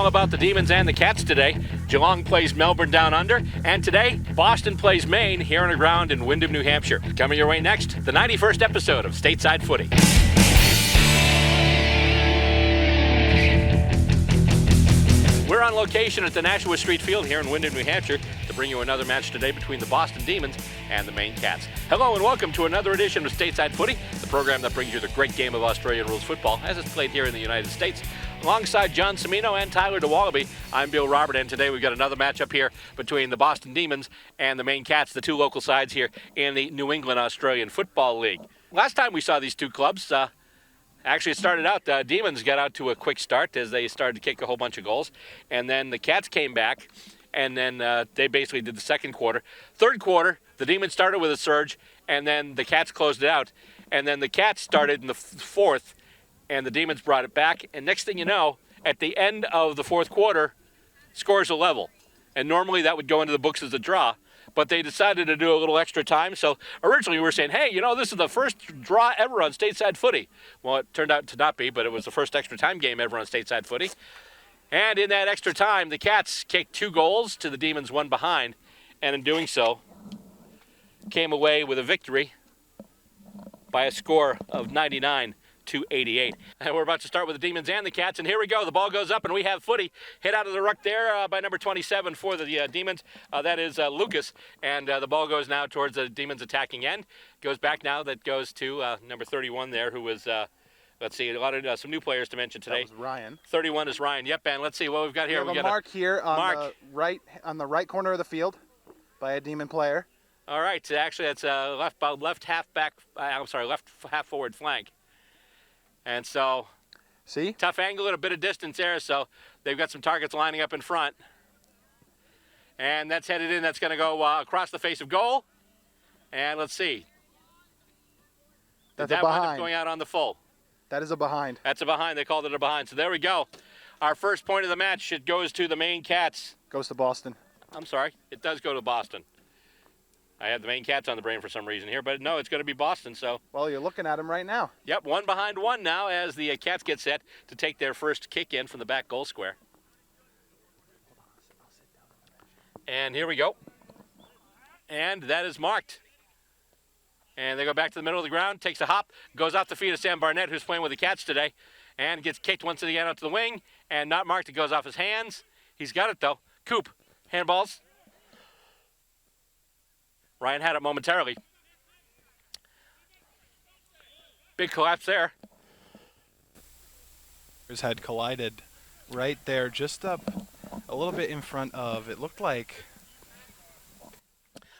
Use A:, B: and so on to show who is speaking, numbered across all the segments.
A: about the Demons and the Cats today. Geelong plays Melbourne down under, and today, Boston plays Maine here on the ground in Windham, New Hampshire. Coming your way next, the 91st episode of Stateside Footy. We're on location at the Naashua Street Field here in Windham, New Hampshire to bring you another match today between the Boston Demons and the Maine Cats. Hello and welcome to another edition of Stateside Footy, the program that brings you the great game of Australian rules football as it's played here in the United States. Alongside John Cimino and Tyler DeWallaby, I'm Bill Robert, and today we've got another matchup here between the Boston Demons and the Maine Cats, the two local sides here in the New England Australian Football League. Last time we saw these two clubs, actually, it started out, Demons got out to a quick start as they started to kick a whole bunch of goals. And then the Cats came back, and then they basically did the second quarter. Third quarter, the Demons started with a surge, and then the Cats closed it out. And then the Cats started in the fourth, and the Demons brought it back. And next thing you know, at the end of the fourth quarter, scores are level. And normally that would go into the books as a draw. But they decided to do a little extra time. So originally we were saying, hey, this is the first draw ever on Stateside Footy. Well, it turned out to not be, but it was the first extra time game ever on Stateside Footy. And in that extra time, the Cats kicked 2 goals to the Demons, 1 behind. And in doing so, came away with a victory by a score of 99-88. And we're about to start with the Demons and the Cats, and here we go. The ball goes up, and we have Footy hit out of the ruck there by number 27 for the Demons. That is Lucas, and the ball goes now towards the Demons' attacking end. Goes back now. That goes to number 31 there, who was, let's see, a lot of some new players to mention today.
B: That was Ryan.
A: 31 is Ryan. Yep, and let's see what we've got here.
B: We have a mark here on the right corner of the field by a Demon player.
A: All right, actually that's left half forward flank. And so,
B: see,
A: tough angle and a bit of distance there, so they've got some targets lining up in front. And that's headed in. That's going to go across the face of goal. And let's see.
B: That's
A: that
B: a behind.
A: Wind up going out on the full?
B: That is a behind.
A: That's a behind. They called it a behind. So there we go. Our first point of the match, it goes to the Maine Cats.
B: Goes to Boston.
A: I'm sorry. It does go to Boston. I had the Maine Cats on the brain for some reason here, but no, it's going to be Boston. So.
B: Well, you're looking at them right now.
A: Yep, 1 behind 1 now as the Cats get set to take their first kick in from the back goal square. And here we go. And that is marked. And they go back to the middle of the ground, takes a hop, goes off the feet of Sam Barnett, who's playing with the Cats today, and gets kicked once again out to the wing, and not marked. It goes off his hands. He's got it, though. Coop, handballs. Ryan had it momentarily. Big collapse there.
C: Had collided right there, just up a little bit in front of, it looked like.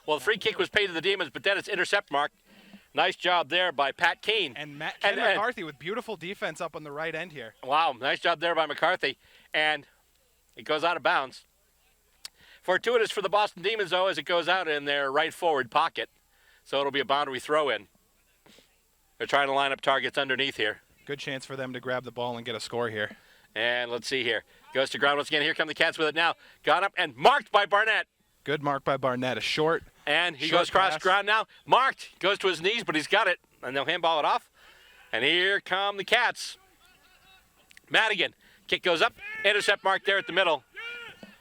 A: Well, the free kick was paid to the Demons, but then it's intercept mark. Nice job there by Pat Keane.
C: And Ken McCarthy with beautiful defense up on the right end here.
A: Wow, nice job there by McCarthy. And it goes out of bounds. Fortuitous for the Boston Demons, though, as it goes out in their right forward pocket. So it'll be a boundary throw in. They're trying to line up targets underneath here.
C: Good chance for them to grab the ball and get a score here.
A: And let's see here. Goes to ground once again. Here come the Cats with it now. Got up and marked by Barnett.
C: Good mark by Barnett. A short.
A: And he goes across
C: pass.
A: ground now. Marked. Goes to his knees, but he's got it. And they'll handball it off. And here come the Cats. Madigan. Kick goes up. Intercept mark there at the middle.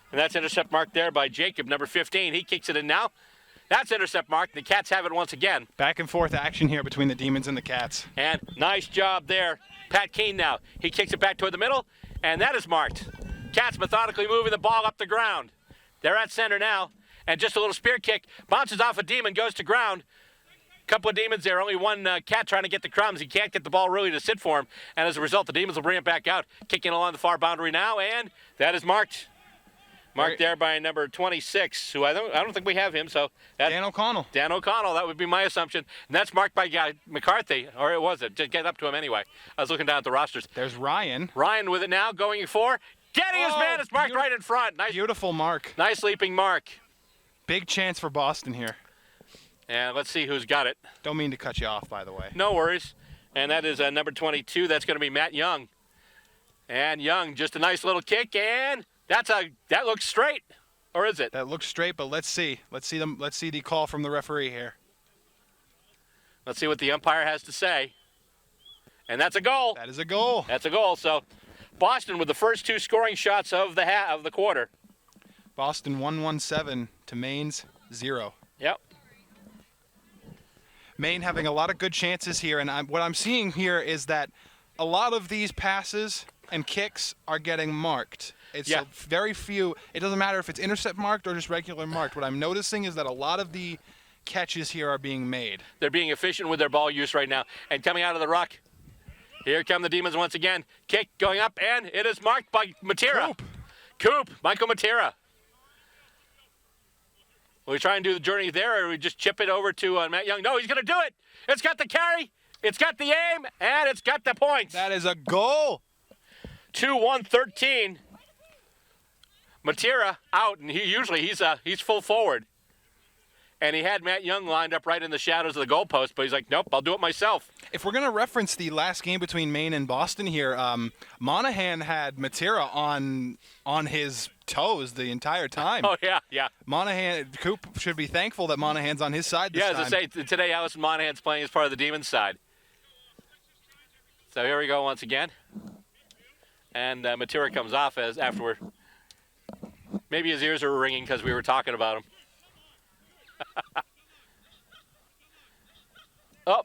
A: And that's intercept mark there by Jacob, number 15. He kicks it in now. That's intercept mark. The Cats have it once again.
C: Back and forth action here between the Demons and the Cats.
A: And nice job there. Pat Keane now. He kicks it back toward the middle, and that is marked. Cats methodically moving the ball up the ground. They're at center now, and just a little spear kick. Bounces off a Demon, goes to ground. Couple of Demons there, only one Cat trying to get the crumbs. He can't get the ball really to sit for him, and as a result, the Demons will bring it back out. Kicking along the far boundary now, and that is marked. Marked there by number 26, who I don't think we have him. So
C: Dan O'Connell.
A: Dan O'Connell, that would be my assumption. And that's marked by McCarthy, or it was it? Just get up to him anyway. I was looking down at the rosters.
C: There's Ryan.
A: Ryan with it now, going for. Getting his man. It's marked right in front. Nice,
C: beautiful mark.
A: Nice leaping mark.
C: Big chance for Boston here.
A: And let's see who's got it.
C: Don't mean to cut you off, by the way.
A: No worries. And that is number 22. That's going to be Matt Young. And Young, just a nice little kick, and that looks straight, or is it?
C: That looks straight, but let's see. Let's see the call from the referee here.
A: Let's see what the umpire has to say. And that's a goal.
C: That is a goal.
A: That's a goal. So Boston with the first 2 scoring shots of the quarter.
C: Boston 117 to Maine's 0.
A: Yep.
C: Maine having a lot of good chances here, and what I'm seeing here is that a lot of these passes and kicks are getting marked. It's very few. It doesn't matter if it's intercept marked or just regular marked. What I'm noticing is that a lot of the catches here are being made.
A: They're being efficient with their ball use right now. And coming out of the ruck, here come the Demons once again. Kick going up, and it is marked by Matera. Coop, Michael Matera. Will we try and do the journey there, or we just chip it over to Matt Young? No, he's going to do it. It's got the carry, it's got the aim, and it's got the points.
C: That is a goal.
A: 2-1-13. Matera out, and he's full forward. And he had Matt Young lined up right in the shadows of the goalpost, but he's like, nope, I'll do it myself.
C: If we're going to reference the last game between Maine and Boston here, Monahan had Matera on his toes the entire time.
A: Oh, yeah.
C: Coop should be thankful that Monahan's on his side this time.
A: Yeah, as I say, today Allison Monahan's playing as part of the Demons side. So here we go once again. And Matera comes off afterward. Maybe his ears are ringing because we were talking about him. Oh.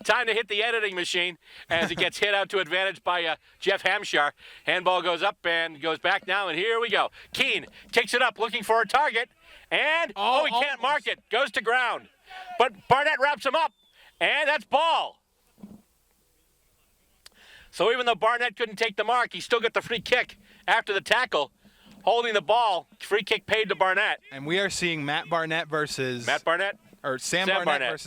A: Time to hit the editing machine as it gets hit out to advantage by Jeff Hampshire. Handball goes up and goes back now, and here we go. Keene kicks it up, looking for a target, and he can't mark it. Goes to ground. But Barnett wraps him up, and that's ball. So even though Barnett couldn't take the mark, he still got the free kick after the tackle. Holding the ball, free kick paid to Barnett.
C: And we are seeing Sam Barnett versus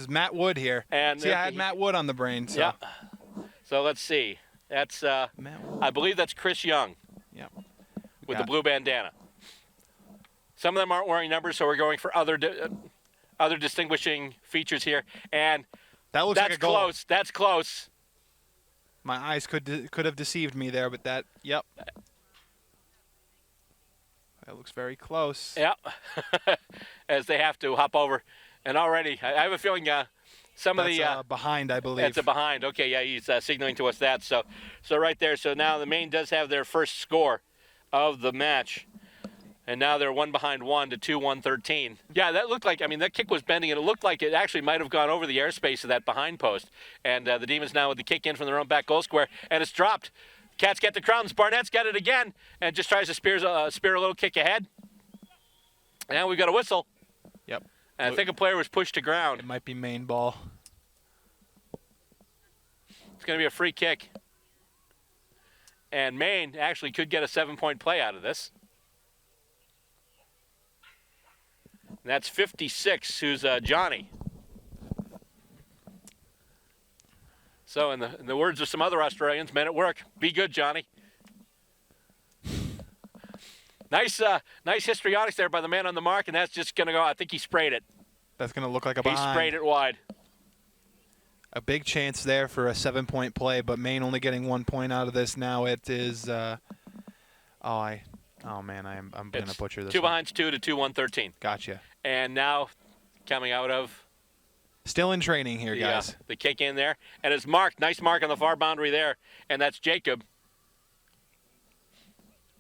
C: Matt Wood here.
A: And
C: see, I had Matt Wood on the brain. So.
A: Yeah. So let's see. That's I believe that's Chris Young.
C: Yeah.
A: With the blue bandana. Some of them aren't wearing numbers, so we're going for other distinguishing features here. And
C: that looks like a goal.
A: Close. That's close.
C: My eyes could have deceived me there, but that looks very close.
A: Yeah, as they have to hop over. And already, I have a feeling some of the...
C: behind, I believe.
A: That's a behind. Okay, yeah, he's signaling to us that. So right there. So now the Maine does have their first score of the match. And now they're 1-1 to 2-1-13. Yeah, that looked like, that kick was bending, and it looked like it actually might have gone over the airspace of that behind post. And the Demons now with the kick in from their own back goal square, and it's dropped. Cats get the crumbs. Barnett's got it again and just tries to spear a little kick ahead. And we've got a whistle.
C: Yep.
A: And I think a player was pushed to ground.
C: It might be Maine ball.
A: It's going to be a free kick. And Maine actually could get a 7-point play out of this. And that's 56, who's Johnny. So in the words of some other Australians, men at work, be good, Johnny. Nice histrionics there by the man on the mark, and that's just going to go, I think he sprayed it.
C: That's going to look like a behind.
A: He sprayed it wide.
C: A big chance there for a 7-point play, but Maine only getting 1 point out of this. Now it is, I'm going to butcher this.
A: 2 behinds 2 to 2-1-13.
C: Gotcha.
A: And now coming out of...
C: Still in training here, guys.
A: The kick in there. And it's marked. Nice mark on the far boundary there. And that's Jacob.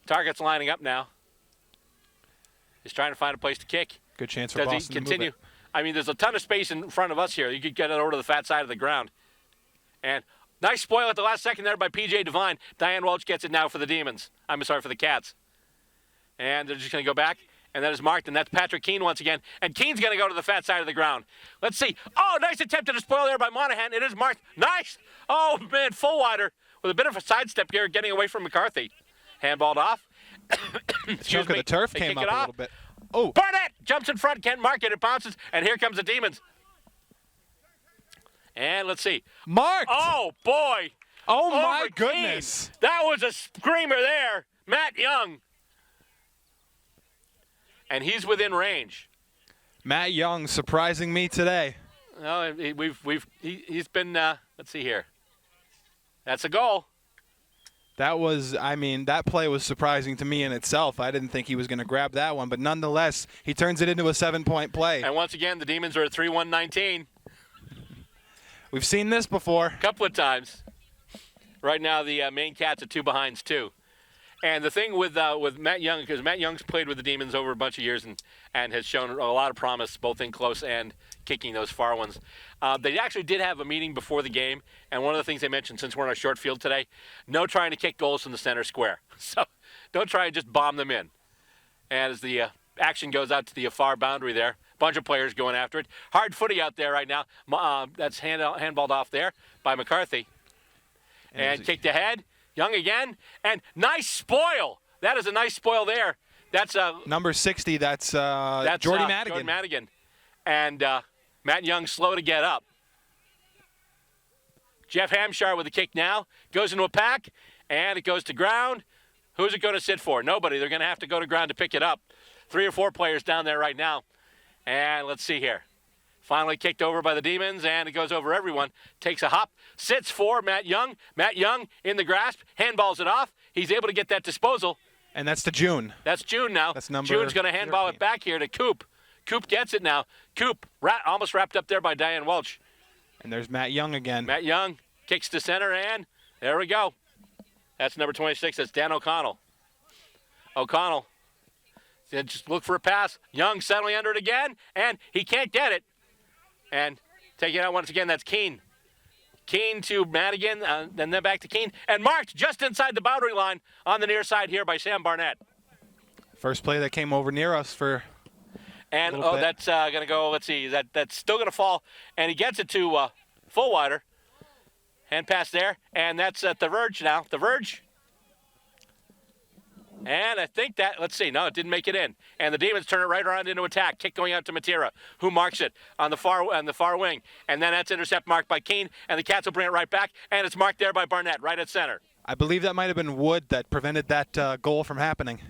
A: Target's lining up now. He's trying to find a place to kick.
C: Good chance for Boston to move it.
A: There's a ton of space in front of us here. You could get it over to the fat side of the ground. And nice spoil at the last second there by P.J. Devine. Diane Welch gets it now for the Demons. For the Cats. And they're just going to go back. And that is marked, and that's Patrick Keene once again. And Keene's going to go to the fat side of the ground. Let's see. Oh, nice attempt at a spoil there by Monahan. It is marked. Nice. Oh, man, full wider with a bit of a sidestep here, getting away from McCarthy. Handballed off.
C: Chunk of the turf came up a little bit. Oh.
A: Barnett jumps in front, can't mark it. It bounces, and here comes the Demons. And let's see.
C: Marked.
A: Oh, boy.
C: Oh, my goodness.
A: Keene. That was a screamer there. Matt Young. And he's within range.
C: Matt Young surprising me today.
A: No, he's been. Let's see here. That's a goal.
C: That play was surprising to me in itself. I didn't think he was going to grab that one, but nonetheless, he turns it into a 7-point play.
A: And once again, the Demons are at 3-1-19.
C: We've seen this before.
A: A couple of times. Right now, the Maine Cats are 2 behinds, too. And the thing with Matt Young, because Matt Young's played with the Demons over a bunch of years and has shown a lot of promise, both in close and kicking those far ones. They actually did have a meeting before the game, and one of the things they mentioned, since we're on a short field today, no trying to kick goals from the center square. So don't try and just bomb them in. And as the action goes out to the far boundary there, bunch of players going after it. Hard footy out there right now. That's handballed off there by McCarthy. And kicked ahead. Young again. And nice spoil. That is a nice spoil there. That's
C: number 60. That's Jordy Madigan.
A: Jordan Madigan. And Matt Young slow to get up. Jeff Hampshire with the kick now. Goes into a pack. And it goes to ground. Who's it going to sit for? Nobody. They're going to have to go to ground to pick it up. 3 or 4 players down there right now. And let's see here. Finally kicked over by the Demons, and it goes over everyone. Takes a hop, sits for Matt Young. Matt Young in the grasp, handballs it off. He's able to get that disposal.
C: And that's to June.
A: That's June now.
C: That's number
A: June's going to handball it back here to Coop. Coop gets it now. Coop almost wrapped up there by Diane Welch.
C: And there's Matt Young again.
A: Matt Young kicks to center, and there we go. That's number 26. That's Dan O'Connell. O'Connell. Just look for a pass. Young settling under it again, and he can't get it. And taking it out once again, that's Keene. Keene to Madigan, and then back to Keene. And marked just inside the boundary line on the near side here by Sam Barnett.
C: First play that came over near us for
A: and a bit. That's going to go, let's see, that's still going to fall. And he gets it to Fullwider. Hand pass there. And that's at the verge now. The verge. And I think that, let's see, no, it didn't make it in. And the Demons turn it right around into attack. Kick going out to Matera, who marks it on the far wing. And then that's intercept marked by Keene, and the Cats will bring it right back. And it's marked there by Barnett, right at center.
C: I believe that might have been Wood that prevented that goal from happening.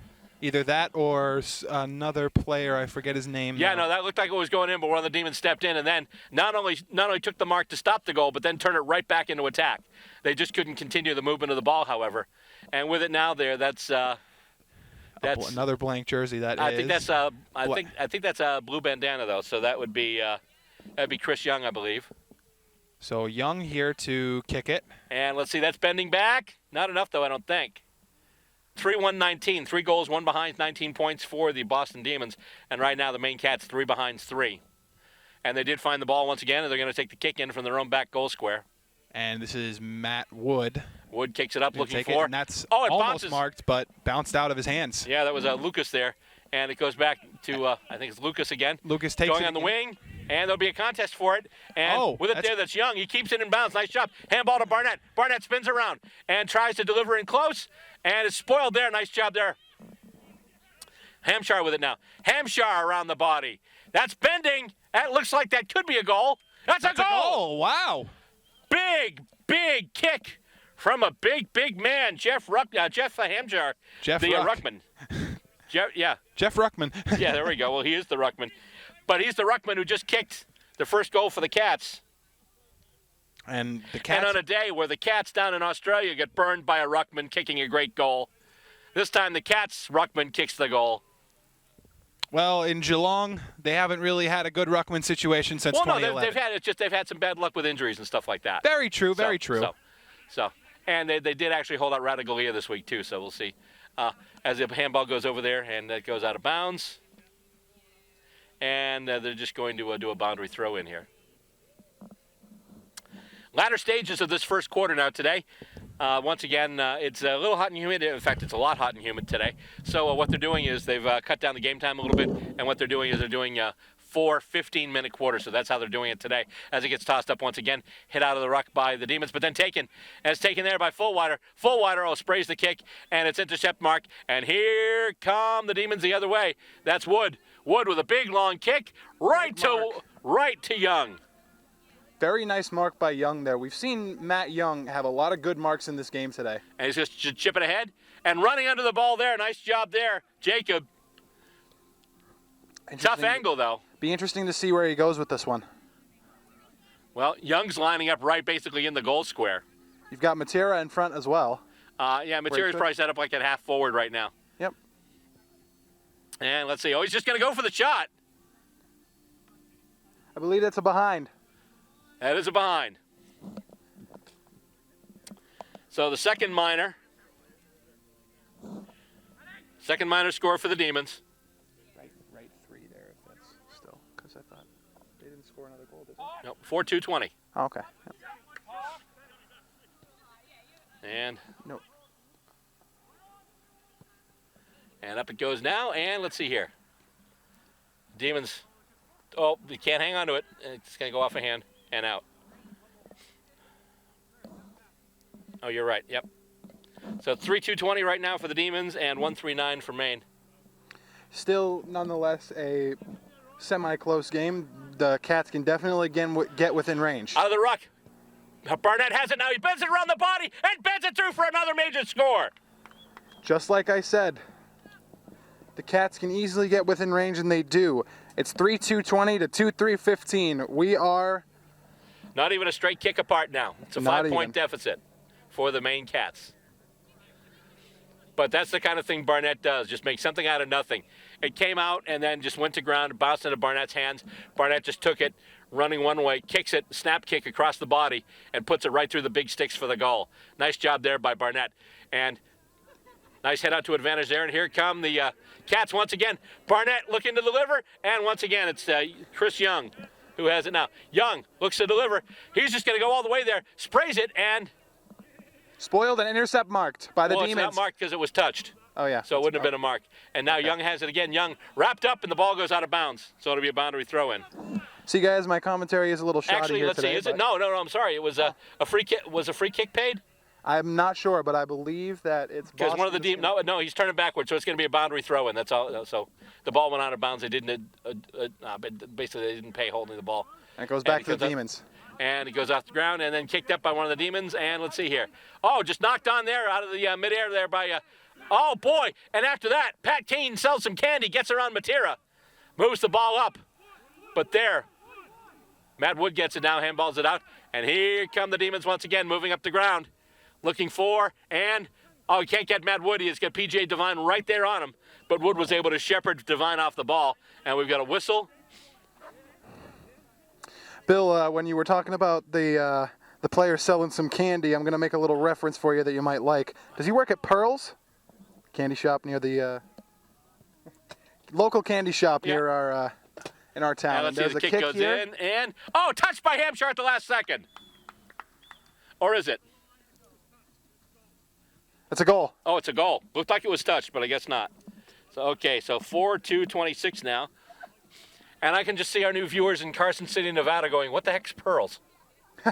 C: Either that or another player, I forget his name.
A: Yeah, no, that looked like it was going in, but one of the Demons stepped in and then not only took the mark to stop the goal, but then turned it right back into attack. They just couldn't continue the movement of the ball, however. And with it now there, that's
C: another blank jersey. I
A: think that's a blue bandana though, so that'd be Chris Young, I believe.
C: So Young here to kick it.
A: And let's see, that's bending back. Not enough though, I don't think. 3-1-19, 3 goals, 1 behind, 19 points for the Boston Demons. And right now the Maine Cats 3 behind 3. And they did find the ball once again, and they're going to take the kick in from their own back goal square.
C: And this is Matt Wood.
A: Wood kicks it up, looking for.
C: And that's
A: it
C: almost
A: bounces.
C: Marked, but bounced out of his hands.
A: Yeah, that was Lucas there. And it goes back to, I think it's Lucas again.
C: Lucas takes
A: going on the wing, and there'll be a contest for it. And with it there, that's Young. He keeps it in bounds. Nice job. Handball to Barnett. Barnett spins around and tries to deliver in close, and it's spoiled there. Nice job there. Hampshire with it now. Hampshire around the body. That's bending. That looks like that could be a goal. That's a goal.
C: Wow.
A: Big kick from a big man, Jeff Hampshire. Ruckman.
C: Jeff Ruckman.
A: Yeah, there we go. Well, he is the Ruckman. But he's the Ruckman who just kicked the first goal for the Cats.
C: And the Cats.
A: And on a day where the Cats down in Australia get burned by a Ruckman kicking a great goal, this time the Cats' Ruckman kicks the goal.
C: Well, in Geelong, they haven't really had a good Ruckman situation since 2011.
A: They've had some bad luck with injuries and stuff like that.
C: Very true, very true.
A: And they did actually hold out Radaglia this week too, so we'll see. As the handball goes over there, and that goes out of bounds. And they're just going to do a boundary throw in here. Latter stages of this first quarter now today. Once again, it's a little hot and humid. In fact, it's a lot hot and humid today. So what they're doing is they've cut down the game time a little bit, and what they're doing is they're doing 4 15-minute quarters. So that's how they're doing it today. As it gets tossed up once again, hit out of the ruck by the Demons, but then taken. And it's taken there by Fullwider. Fullwider sprays the kick, and it's intercept mark. And here come the Demons the other way. That's Wood. Wood with a big long kick right to Young.
B: Very nice mark by Young there. We've seen Matt Young have a lot of good marks in this game today.
A: And he's just chipping ahead and running under the ball there. Nice job there, Jacob. Tough angle, though.
B: Be interesting to see where he goes with this one.
A: Well, Young's lining up right basically in the goal square.
B: You've got Matera in front as well.
A: Yeah, Matera's probably set up like at half forward right now.
B: Yep.
A: And let's see. Oh, he's just going to go for the shot.
B: I believe that's a behind.
A: That is a behind. So the second minor score for the Demons.
B: Right 3 there, if that's still, because I thought they didn't score another goal, did they?
A: No, 4-2-20.
B: Oh, okay. Yep.
A: And
B: No.
A: And up it goes now, and let's see here. Demons, oh, you can't hang on to it. It's going to go off a hand and out. Oh, you're right, yep. So 3-2-20 right now for the Demons and 1-3-9 for Maine.
B: Still, nonetheless, a semi-close game. The Cats can definitely get within range.
A: Out of the ruck. Barnett has it now. He bends it around the body and bends it through for another major score.
B: Just like I said, the Cats can easily get within range, and they do. It's 3-2-20 to 2-3-15. We are
A: not even a straight kick apart now. It's a 5-point deficit for the Maine Cats. But that's the kind of thing Barnett does, just make something out of nothing. It came out and then just went to ground, bounced into Barnett's hands. Barnett just took it, running one way, kicks it, snap kick across the body, and puts it right through the big sticks for the goal. Nice job there by Barnett. And nice head out to advantage there, and here come the Cats once again. Barnett looking to deliver, and once again it's Chris Young who has it now. Young looks to deliver. He's just going to go all the way there, sprays it, and
B: spoiled and intercept marked by the Demons.
A: It's not marked because it was touched.
B: Oh, yeah.
A: So it wouldn't have been a mark. And now Young has it again. Young wrapped up, and the ball goes out of bounds. So it'll be a boundary throw in.
B: See, guys, my commentary is a little shoddy
A: Actually,
B: here
A: let's
B: today.
A: see. Is it? No, I'm sorry. It was a free kick. Was a free kick paid?
B: I'm not sure, but I believe that it's
A: because one of the Demons. No, he's turning backwards, so it's going to be a boundary throw in. That's all. So the ball went out of bounds. They didn't. Basically, they didn't pay holding the ball.
B: And it goes back to the Demons.
A: And it goes off the ground and then kicked up by one of the Demons. And let's see here. Oh, just knocked on there out of the midair there by. Oh, boy. And after that, Pat Kane sells some candy, gets around Matera, moves the ball up. But there, Matt Wood gets it now, handballs it out. And here come the Demons once again, moving up the ground, looking for, and, oh, he can't get Matt Wood. He's got P.J. Devine right there on him. But Wood was able to shepherd Devine off the ball. And we've got a whistle.
B: Bill, when you were talking about the player selling some candy, I'm going to make a little reference for you that you might like. Does he work at Pearl's? Candy shop near the local candy shop near our in our town.
A: And let's see, the kick goes in, and oh, touched by Hampshire at the last second. Or is it?
B: It's a goal.
A: Oh, it's a goal. Looked like it was touched, but I guess not. So okay, so 4-2-26 now. And I can just see our new viewers in Carson City, Nevada going, what the heck's Pearls?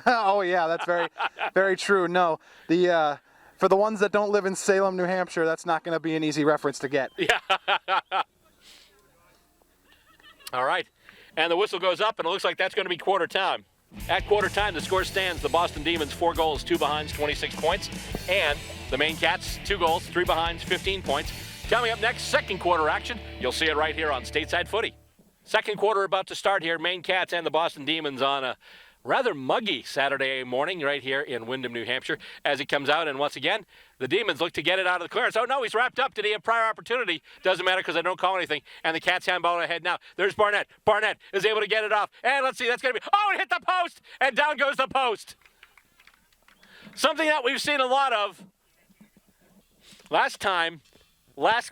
B: Oh, yeah, that's very, very true. No, for the ones that don't live in Salem, New Hampshire, that's not going to be an easy reference to get.
A: Yeah. All right. And the whistle goes up, and it looks like that's going to be quarter time. At quarter time, the score stands. The Boston Demons, 4 goals, 2 behinds, 26 points. And the Maine Cats, 2 goals, 3 behinds, 15 points. Coming up next, second quarter action. You'll see it right here on Stateside Footy. Second quarter about to start here. Maine Cats and the Boston Demons on a rather muggy Saturday morning right here in Windham, New Hampshire as it comes out. And once again, the Demons look to get it out of the clearance. Oh, no, he's wrapped up. Did he have prior opportunity? Doesn't matter because I don't call anything. And the Cats handball ahead now. There's Barnett. Barnett is able to get it off. And let's see, that's going to be, oh, it hit the post. And down goes the post. Something that we've seen a lot of. Last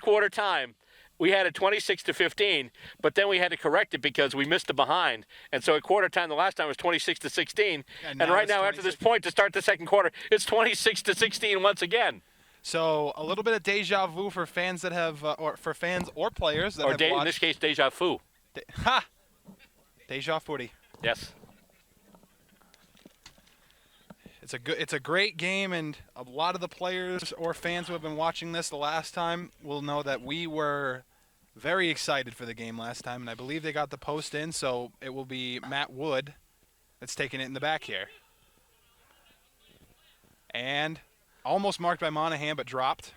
A: quarter time, we had a 26-15, but then we had to correct it because we missed the behind. And so at quarter time, the last time was 26-16. And right now, after this point to start the second quarter, it's 26-16 once again.
C: So a little bit of deja vu for fans that have, or for fans or players that have watched.
A: In this case, deja vu.
C: Deja footy.
A: Yes.
C: It's a great game, and a lot of the players or fans who have been watching this the last time will know that we were very excited for the game last time, and I believe they got the post in, so it will be Matt Wood that's taking it in the back here. And almost marked by Monahan, but dropped.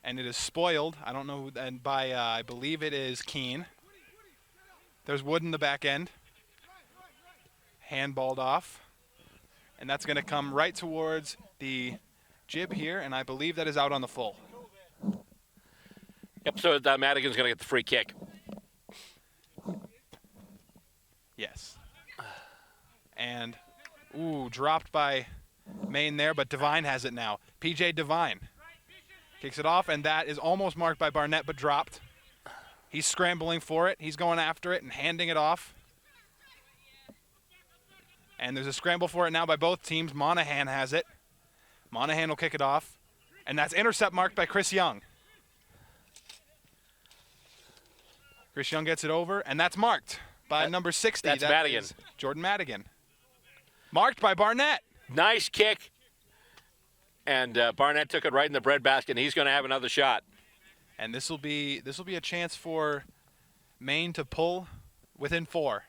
C: And it is spoiled. I don't know who, and by I believe it is Keene. There's Wood in the back end. Handballed off. And that's going to come right towards the jib here, and I believe that is out on the full.
A: Yep, so Madigan's going to get the free kick.
C: Yes. And, ooh, dropped by Maine there, but Devine has it now. P.J. Devine kicks it off, and that is almost marked by Barnett, but dropped. He's scrambling for it. He's going after it and handing it off. And there's a scramble for it now by both teams. Monahan has it. Monahan will kick it off. And that's intercept marked by Chris Young. Chris Young gets it over, and that's marked by number 60.
A: That's Madigan.
C: Jordan Madigan. Marked by Barnett.
A: Nice kick. And Barnett took it right in the breadbasket, and he's going to have another shot.
C: And this will be a chance for Maine to pull within 4.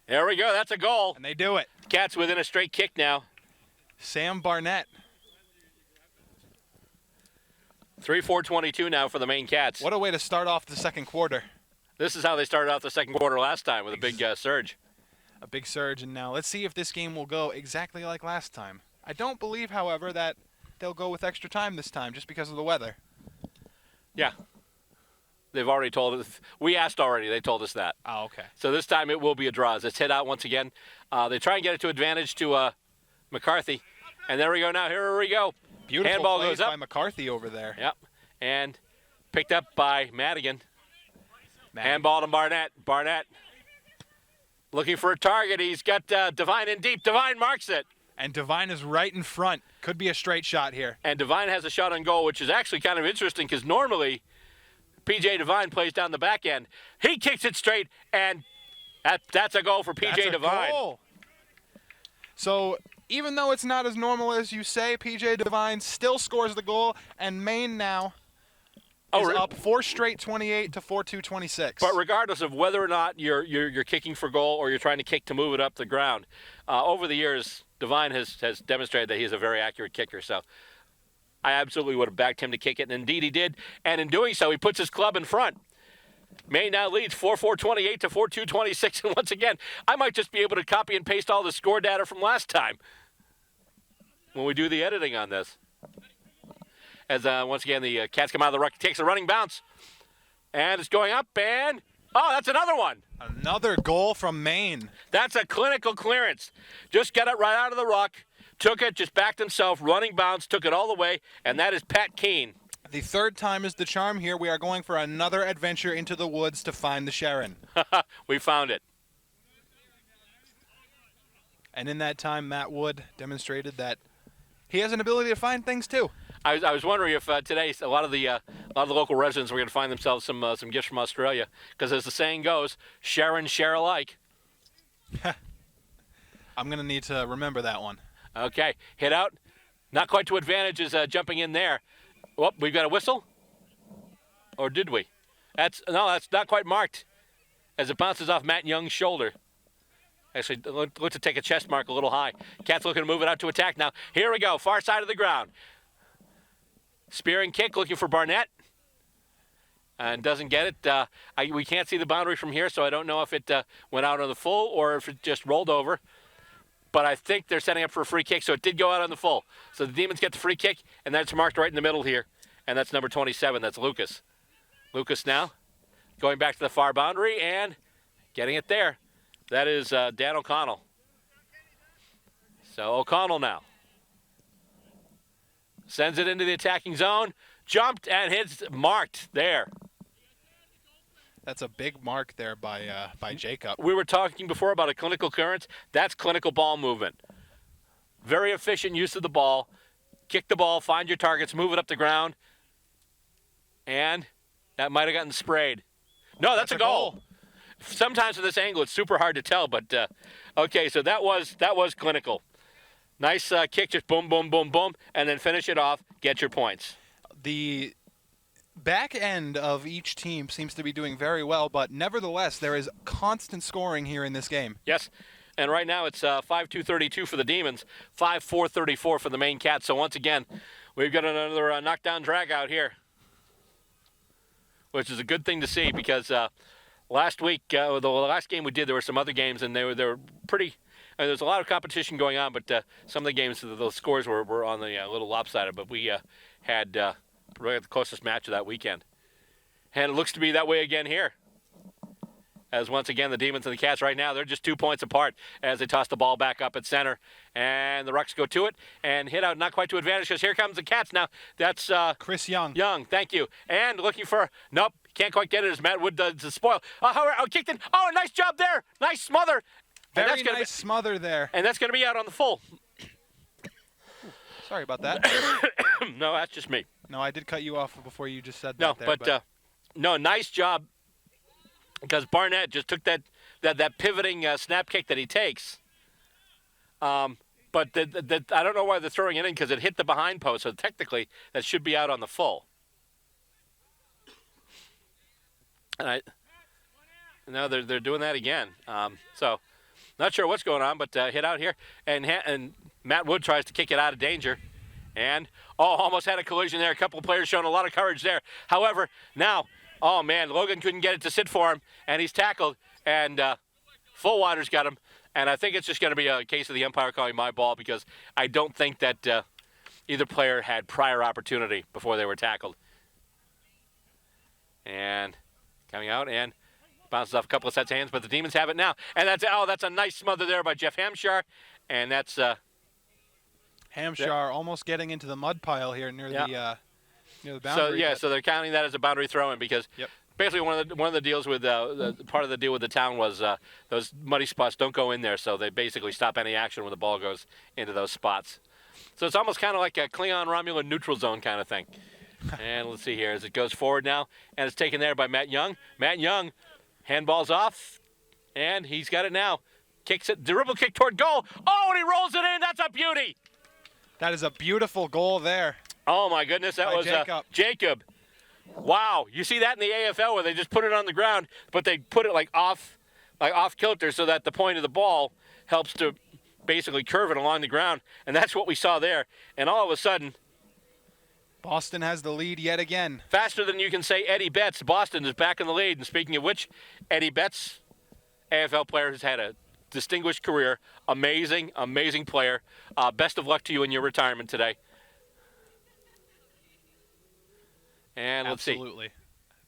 A: There we go. That's a goal.
C: And they do it.
A: Cats within a straight kick now.
C: Sam Barnett.
A: 3-4-22 now for the Maine Cats.
C: What a way to start off the second quarter.
A: This is how they started out the second quarter last time with a big surge.
C: A big surge, and now let's see if this game will go exactly like last time. I don't believe, however, that they'll go with extra time this time just because of the weather.
A: Yeah. They've already told us. We asked already. They told us that.
C: Oh, okay.
A: So this time it will be a draw. As it's hit out once again. They try and get it to advantage to McCarthy. And there we go now. Here we go.
C: Beautiful
A: handball
C: plays
A: goes up
C: by McCarthy over there.
A: Yep. And picked up by Madigan. Handball to Barnett. Barnett looking for a target. He's got Devine in deep. Devine marks it.
C: And Devine is right in front. Could be a straight shot here.
A: And Devine has a shot on goal, which is actually kind of interesting because normally P.J. Devine plays down the back end. He kicks it straight, and that's a goal for P.J. Devine.
C: Goal. So even though it's not as normal as you say, P.J. Devine still scores the goal, and Maine now is up 4 straight 28 to 4-2 26.
A: But regardless of whether or not you're kicking for goal or you're trying to kick to move it up the ground, over the years, Devine has demonstrated that he's a very accurate kicker. So I absolutely would have backed him to kick it, and indeed he did. And in doing so, he puts his club in front. Maine now leads 4-4-28 to 4-2 26. And once again, I might just be able to copy and paste all the score data from last time when we do the editing on this. As once again, the Cats come out of the ruck, takes a running bounce. And it's going up, and oh, that's another one.
C: Another goal from Maine.
A: That's a clinical clearance. Just got it right out of the ruck, took it, just backed himself, running bounce, took it all the way, and that is Pat Keene.
C: The third time is the charm here. We are going for another adventure into the woods to find the Sharon.
A: We found it.
C: And in that time, Matt Wood demonstrated that he has an ability to find things too.
A: I was wondering if today a lot of the local residents were going to find themselves some gifts from Australia, because as the saying goes, Sharon share alike.
C: I'm going to need to remember that one.
A: Okay, hit out. Not quite to advantage is jumping in there. Oh, we've got a whistle? Or did we? That's not quite marked as it bounces off Matt Young's shoulder. Actually, looks to take a chest mark a little high. Cats looking to move it out to attack now. Here we go, far side of the ground. Spearing kick, looking for Barnett. And doesn't get it. We can't see the boundary from here, so I don't know if it went out on the full or if it just rolled over. But I think they're setting up for a free kick, so it did go out on the full. So the Demons get the free kick, and that's marked right in the middle here. And that's number 27. That's Lucas. Lucas now going back to the far boundary and getting it there. That is Dan O'Connell. So O'Connell now sends it into the attacking zone. Jumped and hits marked there.
C: That's a big mark there by Jacob.
A: We were talking before about a clinical clearance. That's clinical ball movement. Very efficient use of the ball. Kick the ball, find your targets, move it up the ground. And that might have gotten sprayed. No, that's a goal. Sometimes from this angle it's super hard to tell, but okay, so that was clinical. Nice kick, just boom, boom, boom, boom, and then finish it off, get your points.
C: The back end of each team seems to be doing very well, but nevertheless, there is constant scoring here in this game.
A: Yes, and right now it's 5-2-32 for the Demons, 5-4-34 for the Maine Cats. So once again, we've got another knockdown drag out here, which is a good thing to see because last week, the last game we did, there were some other games, and they were pretty. There's a lot of competition going on, but some of the games, the scores were on the little lopsided. But we had the closest match of that weekend, and it looks to be that way again here. As once again, the Demons and the Cats right now, they're just 2 points apart as they toss the ball back up at center. And the Rucks go to it and hit out, not quite to advantage, because here comes the Cats now. That's
C: Chris Young.
A: Young, thank you. And looking for, nope, can't quite get it as Matt Wood does the spoil. Kicked in. Oh, nice job there. Nice smother.
C: Very nice smother there.
A: And that's going to be out on the full.
C: Sorry about that.
A: No, that's just me.
C: No, I did cut you off before you just said
A: that.
C: No,
A: but no, nice job. Because Barnett just took that pivoting snap kick that he takes. But I don't know why they're throwing it in, because it hit the behind post. So technically, that should be out on the full. And now they're doing that again. So not sure what's going on, but hit out here. And Matt Wood tries to kick it out of danger. And, almost had a collision there. A couple of players showing a lot of courage there. However, now, oh, man, Logan couldn't get it to sit for him, and he's tackled, and Fullwater's got him. And I think it's just going to be a case of the umpire calling my ball, because I don't think that either player had prior opportunity before they were tackled. And coming out and bounces off a couple of sets of hands, but the Demons have it now. And that's a nice smother there by Jeff Hampshire, and that's
C: Hampshire almost getting into the mud pile here near the boundary.
A: So they're counting that as a boundary throw-in, because basically one of the deals with part of the deal with the town was those muddy spots don't go in there, so they basically stop any action when the ball goes into those spots. So it's almost kind of like a Klingon Romulan neutral zone kind of thing. And let's see here as it goes forward now, and it's taken there by Matt Young. Matt Young handballs off, and he's got it now. Kicks it, dribble kick toward goal. Oh, and he rolls it in. That's a beauty.
C: That is a beautiful goal there.
A: Oh, my goodness. That was Jacob. Wow. You see that in the AFL where they just put it on the ground, but they put it off kilter so that the point of the ball helps to basically curve it along the ground. And that's what we saw there. And all of a sudden,
C: Boston has the lead yet again.
A: Faster than you can say Eddie Betts, Boston is back in the lead. And speaking of which, Eddie Betts, AFL player, has had a distinguished career. Amazing, amazing player. Best of luck to you in your retirement today. And let's see.
C: Absolutely.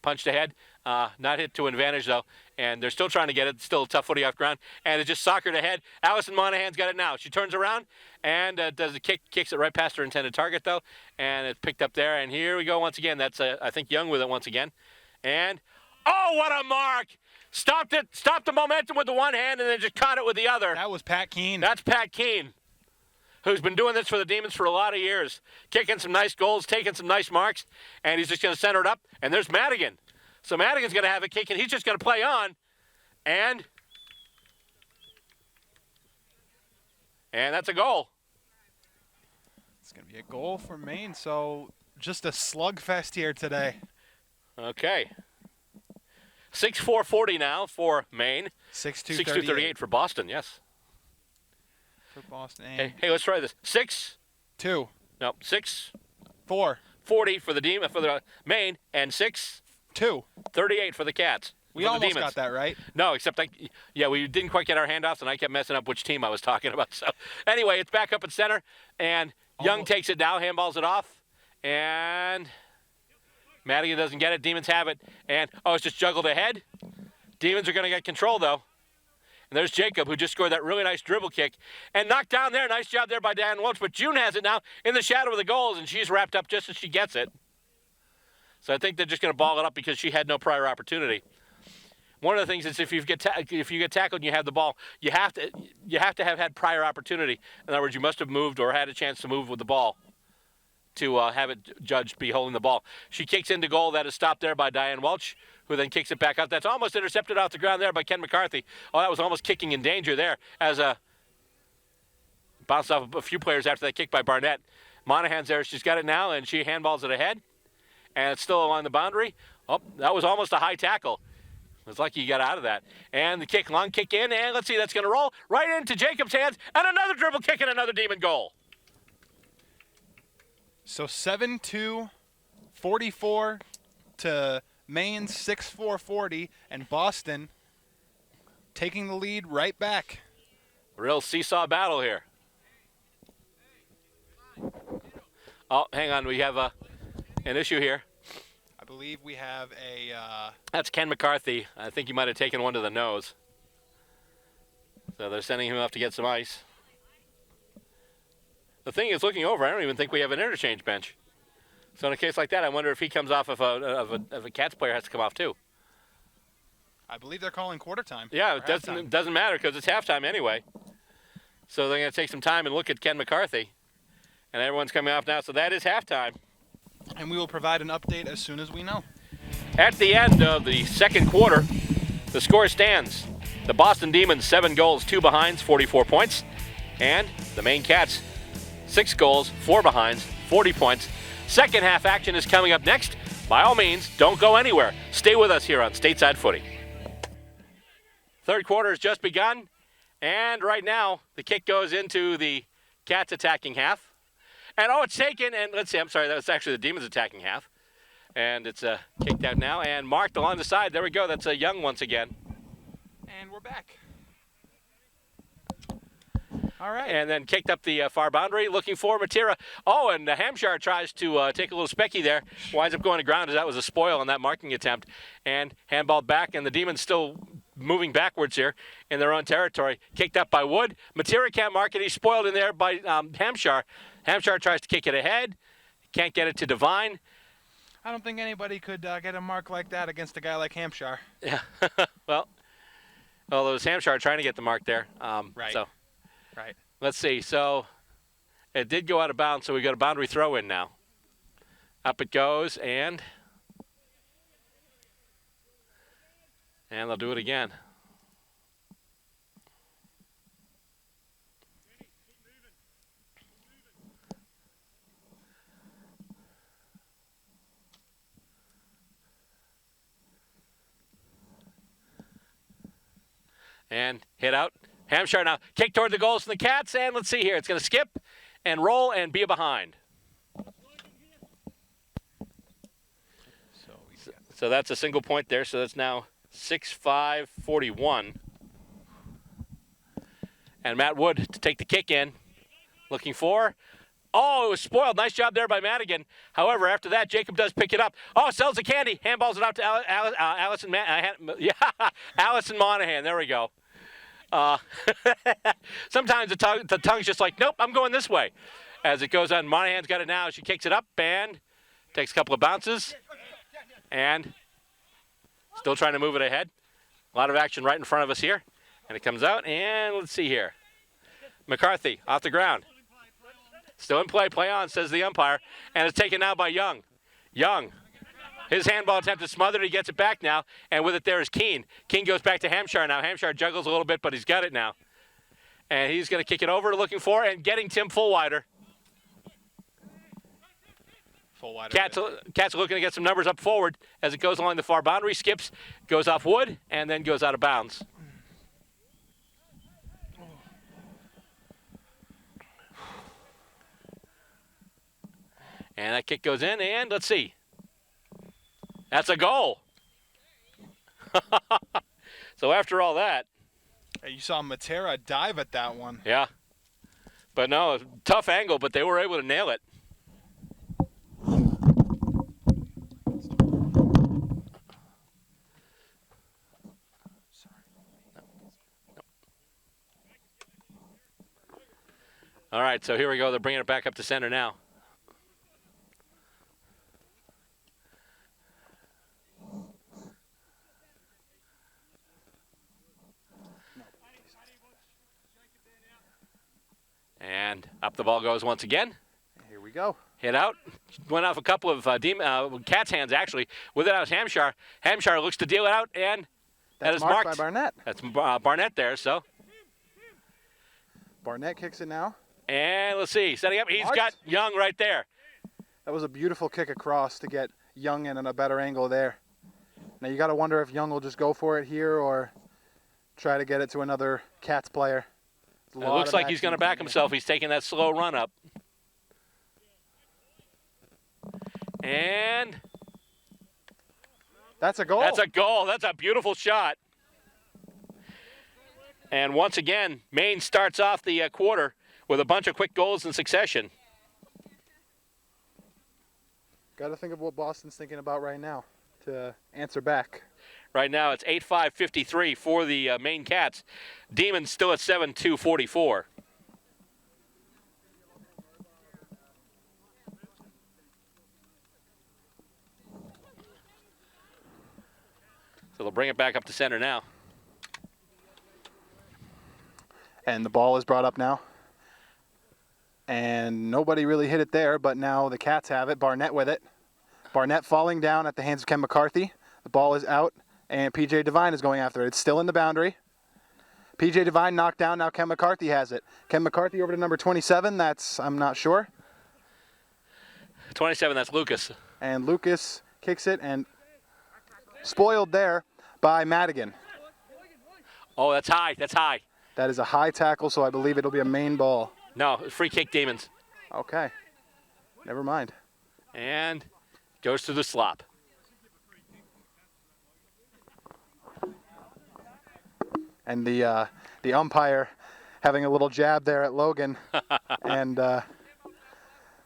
A: Punched ahead. Not hit to advantage, though. And they're still trying to get it. Still a tough footy off ground. And it's just soccered ahead. Allison Monahan's got it now. She turns around and does a kick. Kicks it right past her intended target, though. And it's picked up there. And here we go once again. That's, I think, Young with it once again. And, oh, what a mark! Stopped it. Stopped the momentum with the one hand and then just caught it with the other.
C: That was Pat Keene.
A: That's Pat Keene, who's been doing this for the Demons for a lot of years. Kicking some nice goals, taking some nice marks, and he's just going to center it up. And there's Madigan. So Madigan's going to have a kick, and he's just going to play on. And that's a goal.
C: It's going to be a goal for Maine, so just a slugfest here today.
A: Okay. 6-4-40 now for Maine.
C: 6-2-38
A: for Boston, yes.
C: For Boston.
A: Hey, let's try this.
C: 6-2.
A: No, 6.
C: 4.
A: 40 for the Maine, and
C: 6-2.
A: 38 for the Cats.
C: We almost got that right.
A: No, except we didn't quite get our handoffs, and I kept messing up which team I was talking about. So anyway, it's back up at center, and Young takes it now, handballs it off, and Madigan doesn't get it. Demons have it, and it's just juggled ahead. Demons are going to get control, though. And there's Jacob, who just scored that really nice dribble kick and knocked down there. Nice job there by Diane Welch, but June has it now in the shadow of the goals, and she's wrapped up just as she gets it. So I think they're just going to ball it up because she had no prior opportunity. One of the things is if you get tackled and you have the ball, you have to have had prior opportunity. In other words, you must have moved or had a chance to move with the ball to have it judged be holding the ball. She kicks into goal. That is stopped there by Diane Welch, who then kicks it back out. That's almost intercepted off the ground there by Ken McCarthy. Oh, that was almost kicking in danger there as bounced off a few players after that kick by Barnett. Monahan's there. She's got it now, and she handballs it ahead. And it's still along the boundary. Oh, that was almost a high tackle. It was lucky you got out of that. And the long kick in, and let's see, that's going to roll right into Jacob's hands, and another dribble kick and another Demon goal.
C: So 7-2, 44 to Maine's 6-4-40, and Boston taking the lead right back.
A: Real seesaw battle here. Oh, hang on, we have an issue here.
C: believe we have a...
A: That's Ken McCarthy. I think he might have taken one to the nose. So they're sending him off to get some ice. The thing is, looking over, I don't even think we have an interchange bench. So in a case like that, I wonder if he comes off if a Cats player has to come off too.
C: I believe they're calling quarter time.
A: Yeah, it doesn't matter because it's halftime anyway. So they're going to take some time and look at Ken McCarthy. And everyone's coming off now, so that is halftime.
C: And we will provide an update as soon as we know.
A: At the end of the second quarter, the score stands. The Boston Demons, 7 goals, 2 behinds, 44 points. And the Maine Cats, 6 goals, 4 behinds, 40 points. Second half action is coming up next. By all means, don't go anywhere. Stay with us here on Stateside Footy. Third quarter has just begun. And right now, the kick goes into the Cats attacking half. And it's taken, and let's see, I'm sorry, that was actually the Demons attacking half. And it's kicked out now and marked along the side. There we go, that's Young once again.
C: And we're back. All right.
A: And then kicked up the far boundary, looking for Matera. Oh, and Hampshire tries to take a little specky there. Winds up going to ground as that was a spoil on that marking attempt. And handballed back, and the Demons still moving backwards here in their own territory. Kicked up by Wood. Matera can't mark it. He's spoiled in there by Hampshire. Hampshire tries to kick it ahead. Can't get it to Devine.
C: I don't think anybody could get a mark like that against a guy like Hampshire.
A: Yeah. Well, it was Hampshire trying to get the mark there.
C: Right.
A: So.
C: Right.
A: Let's see. So it did go out of bounds, so we got a boundary throw in now. Up it goes, and they'll do it again. And hit out. Hampshire now kick toward the goals from the Cats, and let's see here. It's going to skip and roll and be a behind. So that's a single point there. So that's now 6-5-41. And Matt Wood to take the kick in. Looking for. Oh, it was spoiled. Nice job there by Madigan. However, after that, Jacob does pick it up. Oh, sells the candy. Handballs it out to Allison Monahan. There we go. Sometimes the tongue's just like, nope, I'm going this way. As it goes on, Monahan's got it now. She kicks it up and takes a couple of bounces. And still trying to move it ahead. A lot of action right in front of us here. And it comes out, and let's see here. McCarthy off the ground. Still in play on, says the umpire. And it's taken now by Young. Young. His handball attempt is smothered. He gets it back now. And with it there is Keene. Keene goes back to Hampshire now. Hampshire juggles a little bit, but he's got it now. And he's going to kick it over, looking for, and getting Tim Fullwider. Cats are looking to get some numbers up forward as it goes along the far boundary. Skips, goes off Wood, and then goes out of bounds. And that kick goes in, and let's see. That's a goal. So after all that.
C: You saw Matera dive at that one.
A: Yeah. But no, tough angle, but they were able to nail it. All right, so here we go. They're bringing it back up to center now. And up the ball goes once again.
B: Here we go.
A: Hit out. Went off a couple of Cats' hands, actually. With it out, Hampshire. Hampshire looks to deal it out, and that is marked
B: by Barnett.
A: That's Barnett there, so.
B: Barnett kicks it now.
A: And let's see. Setting up. He's got Young right there.
B: That was a beautiful kick across to get Young in a better angle there. Now you got to wonder if Young will just go for it here or try to get it to another Cats player.
A: It looks like he's going to back himself. He's taking that slow run up. And
B: that's a goal.
A: That's a goal. That's a beautiful shot. And once again, Maine starts off the quarter with a bunch of quick goals in succession.
B: Got to think of what Boston's thinking about right now to answer back.
A: Right now it's 8-5-53 for the Maine Cats. Demons still at 7-2-44. So they'll bring it back up to center now.
B: And the ball is brought up now. And nobody really hit it there, but now the Cats have it. Barnett with it. Barnett falling down at the hands of Ken McCarthy. The ball is out, and P.J. Devine is going after it. It's still in the boundary. P.J. Devine knocked down. Now Ken McCarthy has it. Ken McCarthy over to number 27. That's, I'm not sure.
A: 27, that's Lucas.
B: And Lucas kicks it, and spoiled there by Madigan.
A: Oh, that's high. That's high.
B: That is a high tackle, so I believe it'll be a Maine ball.
A: No, free kick Demons.
B: Okay. Never mind.
A: And goes to the slop.
B: And the umpire having a little jab there at Logan. And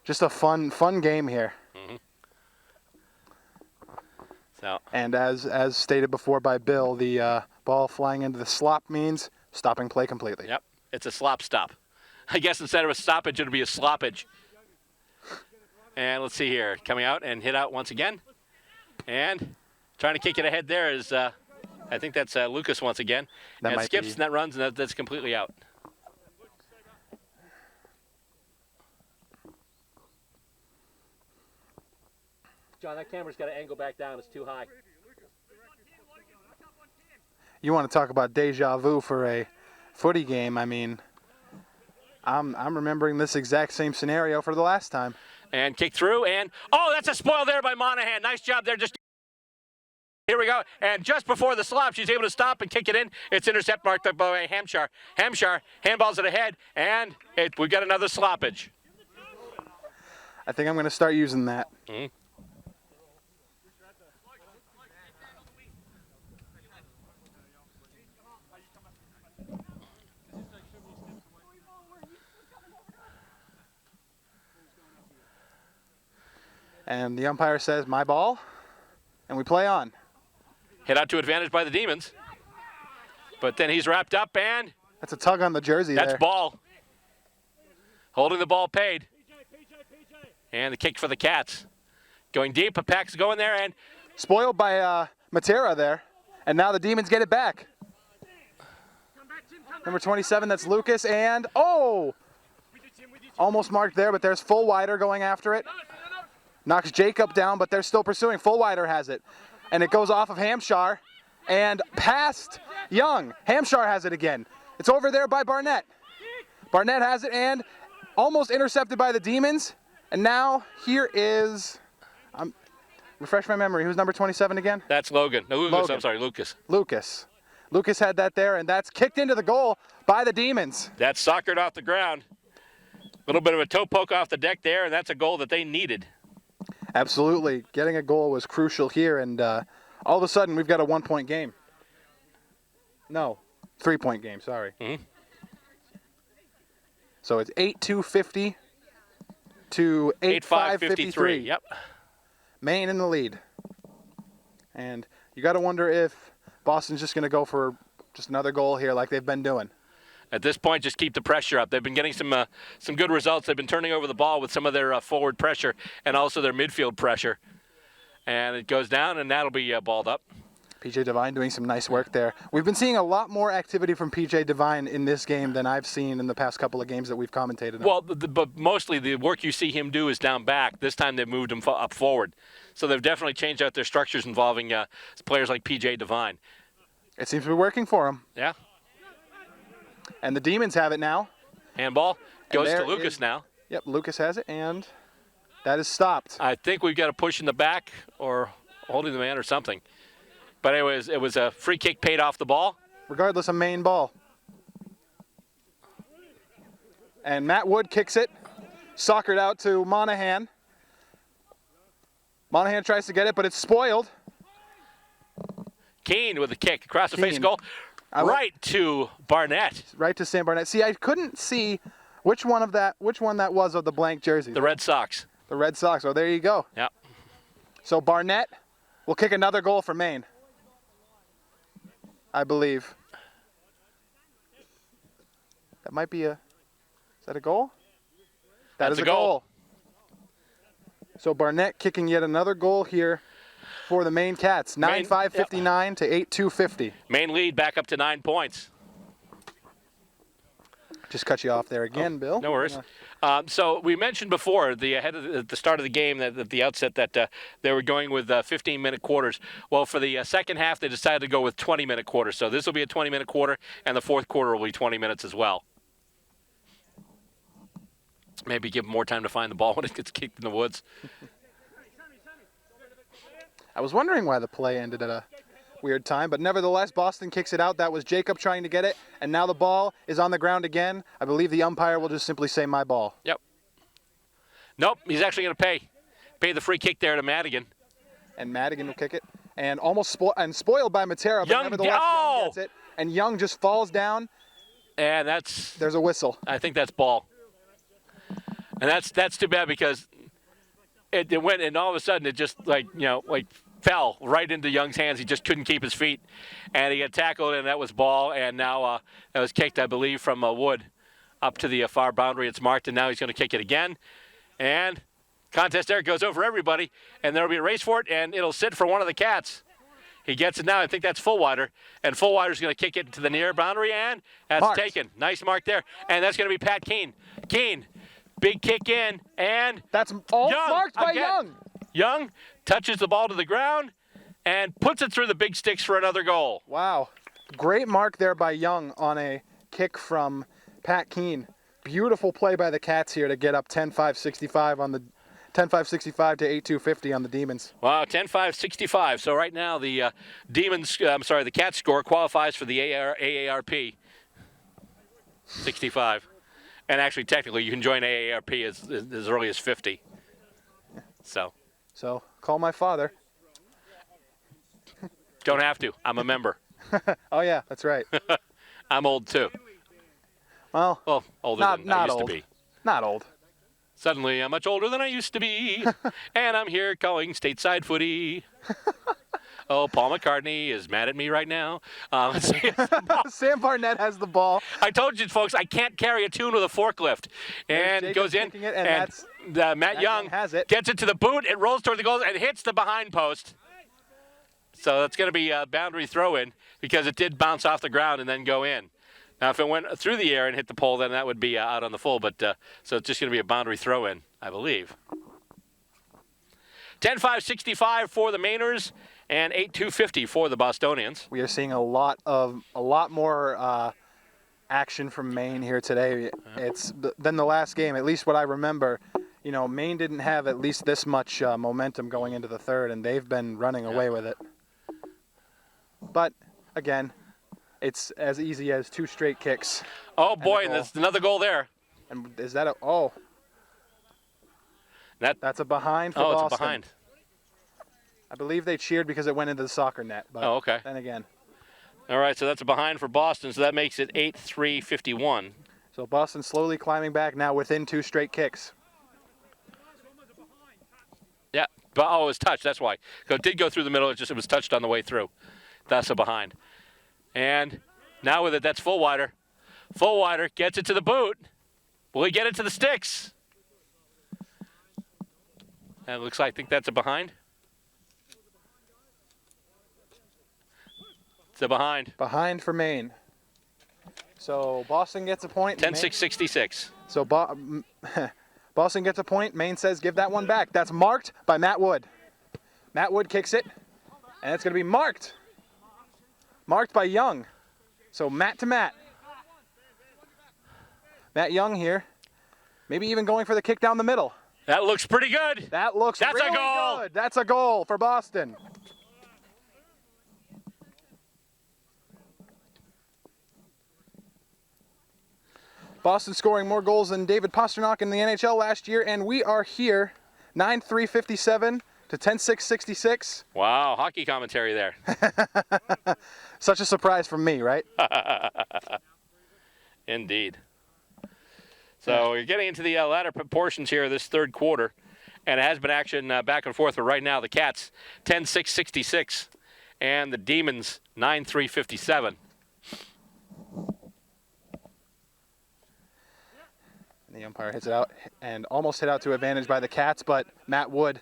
B: just a fun game here.
A: Mm-hmm. So.
B: And as stated before by Bill, the ball flying into the slop means stopping play completely.
A: Yep, it's a slop stop. I guess instead of a stoppage, it'll be a sloppage. And let's see here, coming out and hit out once again. And trying to kick it ahead there is, I think that's Lucas once again.
B: That
A: and skips
B: be.
A: and that runs, and that's completely out. John, that camera's got to angle back down. It's too high.
B: You want to talk about deja vu for a footy game? I mean, I'm remembering this exact same scenario for the last time.
A: And kick through, and oh, that's a spoil there by Monahan. Nice job there. Just here we go. And just before the slop, she's able to stop and kick it in. It's intercept marked up by Hampshire. Hampshire handballs it ahead, and we've got another sloppage.
B: I think I'm going to start using that.
A: Mm-hmm.
B: And the umpire says, my ball, and we play on.
A: Hit out to advantage by the Demons. But then he's wrapped up, and
B: that's a tug on the jersey
A: that's
B: there.
A: ball. Holding the ball paid. And the kick for the Cats. Going deep, Papak's going there, and
B: spoiled by Matera there. And now the Demons get it back. Number 27, that's Lucas, and oh! Almost marked there, but there's Fullwider going after it. Knocks Jacob down, but they're still pursuing. Fullwider has it. And it goes off of Hampshire and past Young. Hampshire has it again. It's over there by Barnett. Barnett has it and almost intercepted by the Demons. And now here is, refresh my memory, who's number 27 again?
A: That's Logan. No, Lucas,
B: Logan.
A: I'm sorry, Lucas.
B: Lucas. Lucas had that there, and that's kicked into the goal by the Demons.
A: That's soccered off the ground. A little bit of a toe poke off the deck there, and that's a goal that they needed.
B: Absolutely. Getting a goal was crucial here, and all of a sudden we've got a 1-point game. No, 3-point game, sorry.
A: Mm-hmm.
B: So it's 8-2-50 to 8-5-53.
A: Yep.
B: Maine in the lead. And you got to wonder if Boston's just going to go for just another goal here like they've been doing.
A: At this point, just keep the pressure up. They've been getting some good results. They've been turning over the ball with some of their forward pressure and also their midfield pressure. And it goes down, and that'll be balled up.
B: P.J. Devine doing some nice work there. We've been seeing a lot more activity from P.J. Devine in this game than I've seen in the past couple of games that we've commentated on.
A: Well, but mostly the work you see him do is down back. This time they've moved him up forward. So they've definitely changed out their structures involving players like P.J. Devine.
B: It seems to be working for him.
A: Yeah.
B: And the Demons have it now.
A: Handball goes to Lucas now.
B: Yep, Lucas has it, and that is stopped.
A: I think we've got a push in the back or holding the man or something. But anyways, it was a free kick paid off the ball.
B: Regardless, a Maine ball. And Matt Wood kicks it. Soccered out to Monahan. Monahan tries to get it, but it's spoiled.
A: Keane with a kick across the face goal. Right to Barnett.
B: Right to Sam Barnett. See, I couldn't see which one that was of the blank jerseys.
A: The Red Sox.
B: The Red Sox. Oh, there you go.
A: Yep.
B: So Barnett will kick another goal for Maine, I believe. That might be is that a goal? That is a goal. So Barnett kicking yet another goal here for the Maine Cats. 9-5-59 to 8-2-50.
A: Maine lead back up to 9 points.
B: Just cut you off there again, Bill.
A: No worries. So we mentioned before, at the start of the game, at the outset, that they were going with 15-minute quarters. Well, for the second half, they decided to go with 20-minute quarters. So this will be a 20-minute quarter, and the fourth quarter will be 20 minutes as well. Maybe give them more time to find the ball when it gets kicked in the woods.
B: I was wondering why the play ended at a weird time, but nevertheless, Boston kicks it out. That was Jacob trying to get it, and now the ball is on the ground again. I believe the umpire will just simply say, my ball.
A: Yep. Nope, he's actually going to pay the free kick there to Madigan.
B: And Madigan will kick it, and almost spoiled by Matera, but nevertheless, Young gets it, and Young just falls down.
A: And
B: there's a whistle.
A: I think that's ball. And that's too bad, because it went, and all of a sudden it just fell right into Young's hands. He just couldn't keep his feet, and he got tackled, and that was ball. And now that was kicked, I believe, from Wood up to the far boundary. It's marked, and now he's going to kick it again. And contest there goes over everybody, and there will be a race for it, and it'll sit for one of the Cats. He gets it now. I think that's Fullwider, and Fullwider's going to kick it to the near boundary, and that's taken. Nice mark there, and that's going to be Pat Keene. Keene, big kick in, and
B: that's all
A: Young,
B: marked by
A: again.
B: Young.
A: Young touches the ball to the ground and puts it through the big sticks for another goal.
B: Wow. Great mark there by Young on a kick from Pat Keene. Beautiful play by the Cats here to get up 10-5-65 on the 10-5-65 to 8-2-50 on the Demons.
A: Wow, 10-5-65. So right now the the Cats score qualifies for the AARP 65. And actually, technically, you can join AARP as early as 50.
B: So call my father.
A: Don't have to. I'm a member.
B: Oh, yeah, that's right.
A: I'm old, too.
B: Well,
A: older than I used to be.
B: Not old.
A: Suddenly, I'm much older than I used to be, and I'm here calling Stateside Footy. Oh, Paul McCartney is mad at me right now.
B: Sam Barnett has the ball.
A: I told you, folks, I can't carry a tune with a forklift. And it goes in, and Matt Young
B: has it.
A: Gets it to the boot, it rolls toward the goal, and hits the behind post. So that's going to be a boundary throw-in, because it did bounce off the ground and then go in. Now, if it went through the air and hit the pole, then that would be out on the full. But so it's just going to be a boundary throw-in, I believe. 10-5-65 for the Mainers and 8-2-50 for the Bostonians.
B: We are seeing a lot more action from Maine here today. It's than the last game, at least what I remember. You know, Maine didn't have at least this much momentum going into the third, and they've been running away with it. But again, it's as easy as 2 straight kicks.
A: Oh boy, and there's another goal there.
B: And is that that's a behind for Boston.
A: Oh, it's a behind.
B: I believe they cheered because it went into the soccer net. But
A: okay.
B: Then again.
A: All right, so that's a behind for Boston, so that makes it 8-3-51.
B: So Boston slowly climbing back now within 2 straight kicks.
A: Yeah, but it was touched, that's why. So it did go through the middle, it was touched on the way through. That's a behind. And now with it, that's Fullwider. Fullwider gets it to the boot. Will he get it to the sticks? And it looks like, I think that's a behind. It's a behind.
B: Behind for Maine. So Boston gets a point.
A: 10-6-66.
B: So Boston gets a point. Maine says give that one back. That's marked by Matt Wood. Matt Wood kicks it, and it's going to be marked. Marked by Young. So Matt to Matt. Matt Young here. Maybe even going for the kick down the middle.
A: That looks pretty good.
B: That's really
A: a goal.
B: Good. That's a goal for Boston. Boston scoring more goals than David Pasternak in the NHL last year, and we are here 9-3-57 to 10-6-66.
A: Wow, hockey commentary there.
B: Such a surprise from me, right?
A: Indeed. So you're getting into the latter portions here of this third quarter. And it has been action back and forth, but right now the Cats 10-6-66 and the Demons 9-3-57.
B: The umpire hits it out and almost hit out to advantage by the Cats, but Matt Wood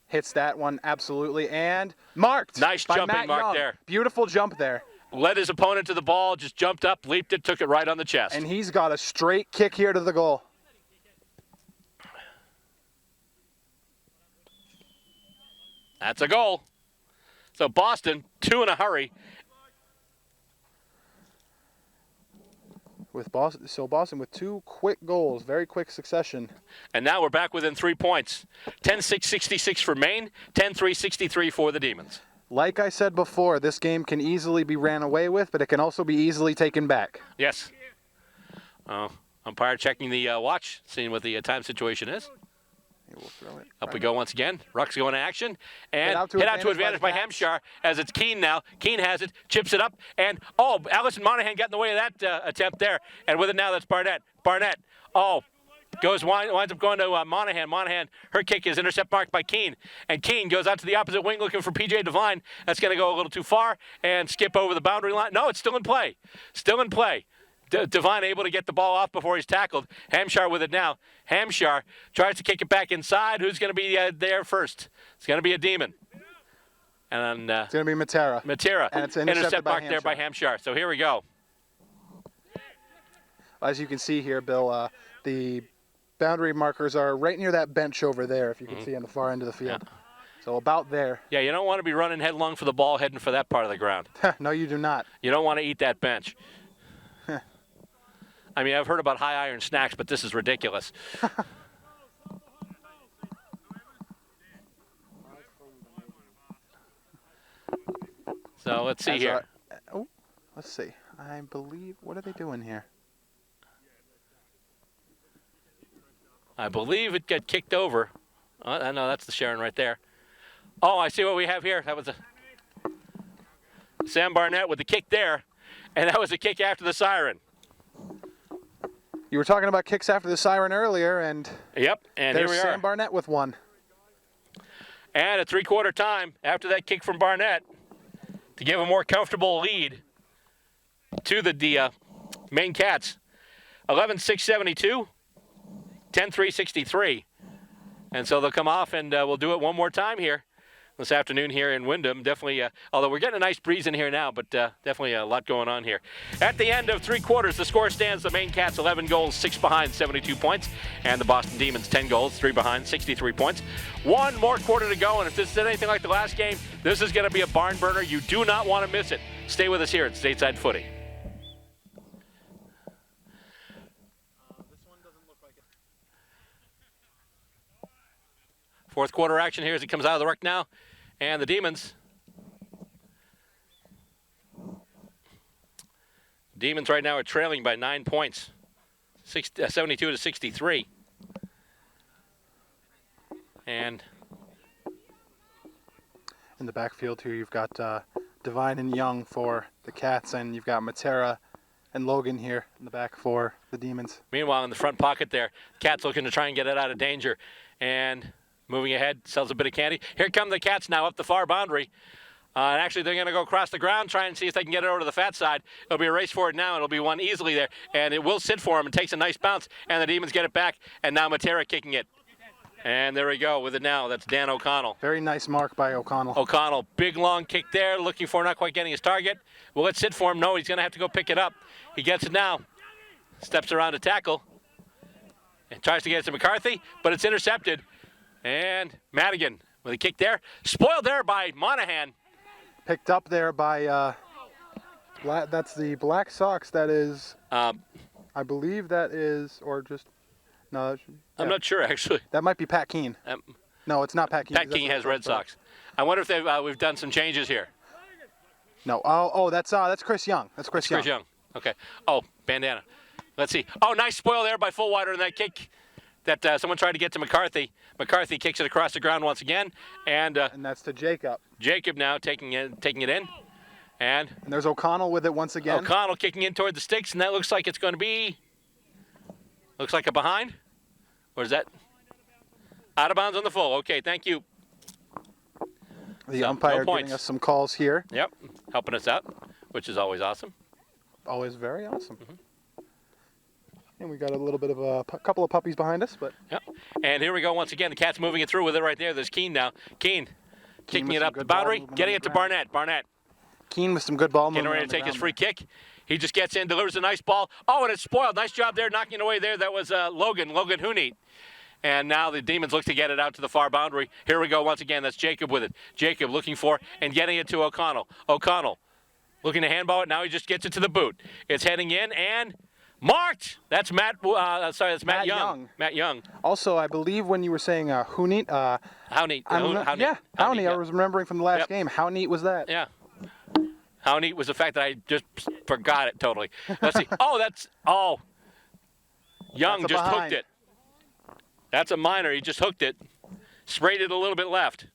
B: hits that one absolutely and marked.
A: Nice
B: by
A: jumping
B: Matt
A: mark
B: Young.
A: there.
B: Beautiful jump there.
A: Led his opponent to the ball, just jumped up, leaped it, took it right on the chest.
B: And he's got a straight kick here to the goal.
A: That's a goal. So Boston, 2 in a hurry.
B: Boston with 2 quick goals, very quick succession.
A: And now we're back within 3 points. 10-6-66 for Maine, 10-3-63 for the Demons.
B: Like I said before, this game can easily be ran away with, but it can also be easily taken back.
A: Yes. Umpire checking the watch, seeing what the time situation is.
B: We'll throw it.
A: Up we go once again. Ruck's going to action. And
B: hit out to
A: advantage by Hampshire as it's Keane now. Keane has it, chips it up, and Allison Monahan got in the way of that attempt there. And with it now, that's Barnett. Barnett, winds up going to Monahan. Monahan, her kick is intercept marked by Keane. And Keane goes out to the opposite wing looking for P.J. Devine. That's going to go a little too far and skip over the boundary line. No, it's still in play. Still in play. Devine able to get the ball off before he's tackled. Hampshire with it now. Hampshire tries to kick it back inside. Who's going to be there first? It's going to be a Demon. And
B: it's going to be Matera.
A: Matera.
B: And it's
A: intercept mark there by Hampshire. So here we go.
B: As you can see here, Bill, the boundary markers are right near that bench over there, if you can see on the far end of the field.
A: Yeah.
B: So about there.
A: Yeah, you don't want to be running headlong for the ball, heading for that part of the ground.
B: No, you do not.
A: You don't want to eat that bench. I mean, I've heard about high iron snacks, but this is ridiculous. So let's see here.
B: Let's see. I believe, what are they doing here?
A: I believe it got kicked over. I know that's the Sharon right there. Oh, I see what we have here. That was Sam Barnett with the kick there, and that was a kick after the siren.
B: You were talking about kicks after the siren earlier, and
A: yep, and here we are.
B: Sam Barnett with one.
A: And at 3/4 time, after that kick from Barnett, to give a more comfortable lead to the Maine Cats, 11-6-72, 10-3-63. And so they'll come off, and we'll do it one more time here this afternoon here in Windham. Definitely, although we're getting a nice breeze in here now, but definitely a lot going on here. At the end of 3/4, the score stands: the Maine Cats 11 goals, 6 behind, 72 points, and the Boston Demons 10 goals, 3 behind, 63 points. One more quarter to go, and if this is anything like the last game, this is going to be a barn burner. You do not want to miss it. Stay with us here at Stateside Footy. Fourth quarter action here as it comes out of the ruck now. And the Demons right now are trailing by 9 points, 72-63. And
B: in the backfield here, you've got Devine and Young for the Cats, and you've got Matera and Logan here in the back for the Demons.
A: Meanwhile, in the front pocket there, Cats looking to try and get it out of danger. And moving ahead, sells a bit of candy. Here come the Cats now up the far boundary. And actually, they're going to go across the ground, try and see if they can get it over to the fat side. It'll be a race for it now, and it'll be won easily there. And it will sit for him and takes a nice bounce. And the Demons get it back, and now Matera kicking it. And there we go with it now. That's Dan O'Connell.
B: Very nice mark by O'Connell.
A: O'Connell, big long kick there, looking for, not quite getting his target. Will it sit for him? No, he's going to have to go pick it up. He gets it now. Steps around to tackle. And tries to get it to McCarthy, but it's intercepted. And Madigan with a kick there. Spoiled there by Monahan.
B: Picked up there by, that's the Black Sox. That is, I believe that is, or just, no. Yeah.
A: I'm not sure, actually.
B: That might be Pat Keene. No, it's not Pat Keene.
A: Pat Keene has Red Sox. I wonder if we've done some changes here.
B: No, that's Chris Young. That's Chris Young.
A: Chris Young, okay. Oh, bandana. Let's see. Oh, nice spoil there by Fullwider in that kick that someone tried to get to McCarthy. McCarthy kicks it across the ground once again, and
B: that's to Jacob.
A: Jacob now taking it in, and
B: there's O'Connell with it once again.
A: O'Connell kicking in toward the sticks, and that looks like it's going to be a behind, or is that? Out of bounds on the full. Okay, thank you.
B: The
A: So,
B: umpire
A: no
B: giving us some calls here.
A: Yep, helping us out, which is always awesome.
B: Always very awesome. And we got a little bit of a couple of puppies behind us, but
A: Yep. And here we go once again. The Cats moving it through with it right there. There's Keene now. Keene kicking
B: with
A: it
B: some
A: up the
B: good ball
A: boundary,
B: movement
A: getting
B: on
A: it
B: the
A: to
B: ground.
A: Barnett. Barnett
B: Keene with some good ball
A: getting
B: movement
A: ready
B: on
A: to
B: the
A: take his
B: ground
A: free
B: there.
A: kick. He just gets in, delivers a nice ball. Oh, and it's spoiled. Nice job there, knocking it away there. That was Logan Huneet. And now the Demons look to get it out to the far boundary. Here we go once again. That's Jacob with it. Jacob looking for and getting it to O'Connell. O'Connell looking to handball it. Now he just gets it to the boot. It's heading in and marked. That's Matt. That's Matt Young. Matt Young.
B: Also, I believe when you were saying Huneet,
A: How neat.
B: yeah, how neat. I was remembering from the last game. How neat was that?
A: Yeah. How neat was the fact that I just forgot it totally. Let's see. Young
B: That's a
A: just
B: behind.
A: hooked it. That's a minor. He just hooked it. Sprayed it a little bit left.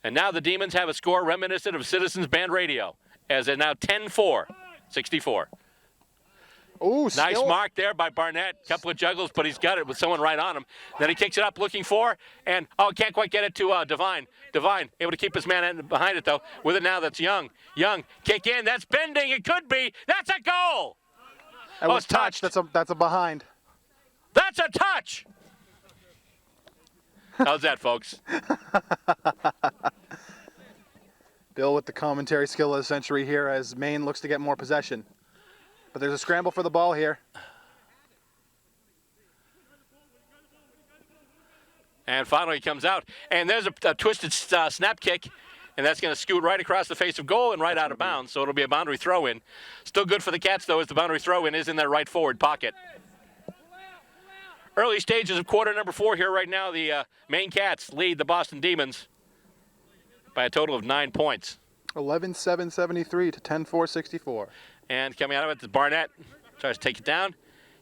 A: And now the Demons have a score reminiscent of Citizens Band Radio, as they're now 10-4, 64.
B: Ooh,
A: Nice
B: still,
A: mark there by Barnett. Couple of juggles, but he's got it with someone right on him. Then he kicks it up looking for, and can't quite get it to Devine. Devine able to keep his man behind it, though. With it now, that's Young. Young, kick in. That's bending. It could be. That's a goal.
B: That was
A: it's touched.
B: That's a behind.
A: That's a touch. How's that, folks?
B: Bill with the commentary skill of the century here as Maine looks to get more possession. But there's a scramble for the ball here.
A: And finally he comes out. And there's a twisted snap kick. And that's going to scoot right across the face of goal and right out of bounds. So it'll be a boundary throw-in. Still good for the Cats, though, as the boundary throw-in is in their right forward pocket. Early stages of quarter number 4 here right now. The Maine Cats lead the Boston Demons by a total of 9 points.
B: 11-7-73 to 10-4-64.
A: And coming out of it, Barnett tries to take it down.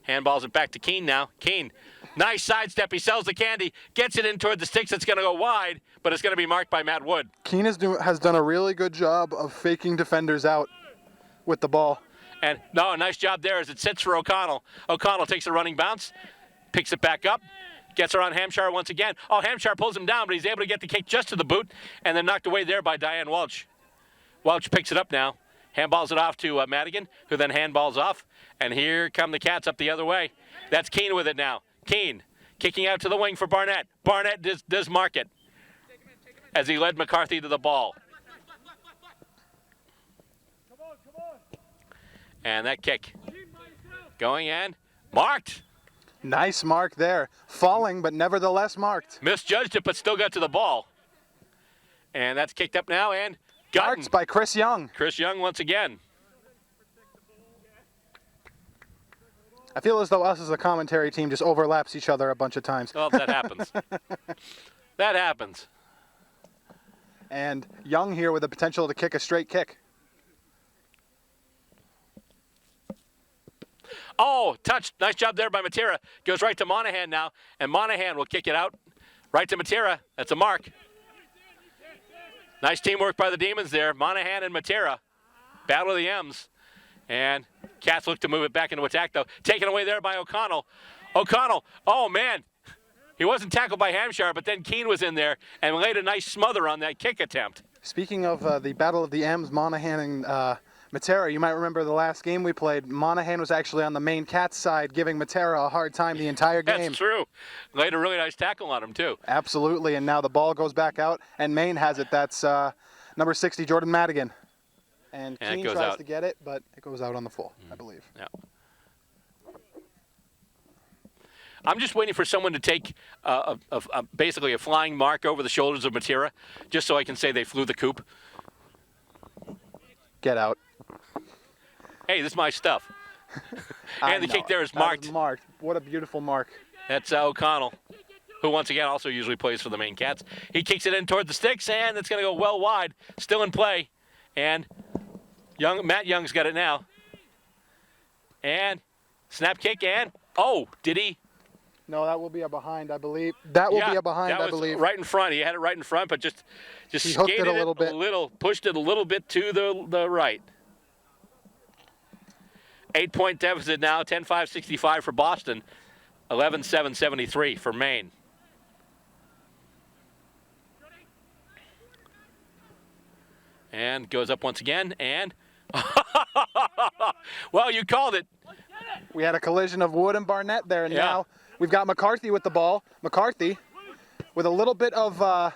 A: Handballs it back to Keene now. Keene, nice sidestep. He sells the candy, gets it in toward the sticks. It's going to go wide, but it's going to be marked by Matt Wood.
B: Keene has done a really good job of faking defenders out with the ball.
A: And no, nice job there as it sits for O'Connell. O'Connell takes a running bounce, picks it back up, gets around Hampshire once again. Oh, Hampshire pulls him down, but he's able to get the kick just to the boot, and then knocked away there by Diane Welch. Welch picks it up now. Handballs it off to Madigan, who then handballs off. And here come the Cats up the other way. That's Keene with it now. Keene kicking out to the wing for Barnett. Barnett does mark it as he led McCarthy to the ball. And that kick going in. Marked.
B: Nice mark there. Falling, but nevertheless marked.
A: Misjudged it, but still got to the ball. And that's kicked up now and gotten.
B: Marked by Chris Young.
A: Chris Young once again.
B: I feel as though us as a commentary team just overlaps each other a bunch of times.
A: Well, that happens. That happens.
B: And Young here with the potential to kick a straight kick.
A: Oh, touched. Nice job there by Matera. Goes right to Monahan now, and Monahan will kick it out. Right to Matera. That's a mark. Nice teamwork by the Demons there. Monahan and Matera. Battle of the M's. And Cats look to move it back into attack, though. Taken away there by O'Connell. O'Connell, oh, man. He wasn't tackled by Hampshire, but then Keene was in there and laid a nice smother on that kick attempt.
B: Speaking of the Battle of the M's, Monahan and Matera, you might remember the last game we played. Monahan was actually on the Maine Cats side, giving Matera a hard time the entire game.
A: That's true. Laid a really nice tackle on him, too.
B: Absolutely, and now the ball goes back out, and Maine has it. That's number 60, Jordan Madigan. And Keene tries
A: out.
B: to get it, but it goes out on the full, I believe.
A: Yeah. I'm just waiting for someone to take basically a flying mark over the shoulders of Matera, just so I can say they flew the coop.
B: Get out.
A: Hey, this is my stuff. And the kick there is marked.
B: That was marked. What a beautiful mark.
A: That's O'Connell, who once again also usually plays for the Maine Cats. He kicks it in toward the sticks, and it's going to go well wide. Still in play. And Matt Young's got it now. And snap kick, and did he?
B: No, that will be a behind, I believe. That will be a behind, I believe.
A: Right in front. He had it right in front, but just
B: he
A: skated
B: hooked it a little bit.
A: Pushed it a little bit to the right. 8-point deficit now, 10-5-65 for Boston, 11-7-73 for Maine. And goes up once again, and well, you called it.
B: We had a collision of Wood and Barnett there, and
A: Yeah.
B: now we've got McCarthy with the ball. McCarthy with a little bit of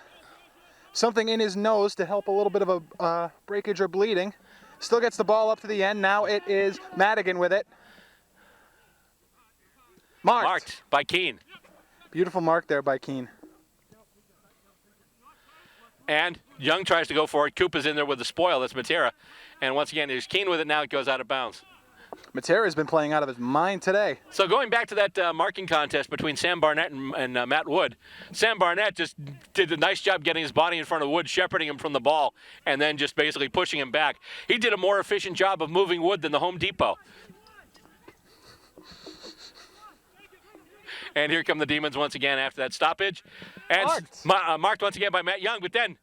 B: something in his nose to help a little bit of a breakage or bleeding. Still gets the ball up to the end. Now it is Madigan with it.
A: Marked by Keene.
B: Beautiful mark there by Keene.
A: And Young tries to go for it. Koopa's in there with the spoil. That's Matera. And once again, there's Keene with it. Now it goes out of bounds.
B: Matera's been playing out of his mind today.
A: So going back to that marking contest between Sam Barnett and Matt Wood, Sam Barnett just did a nice job getting his body in front of Wood, shepherding him from the ball, and then just basically pushing him back. He did a more efficient job of moving Wood than the Home Depot. And here come the Demons once again after that stoppage. And marked once again by Matt Young, but then,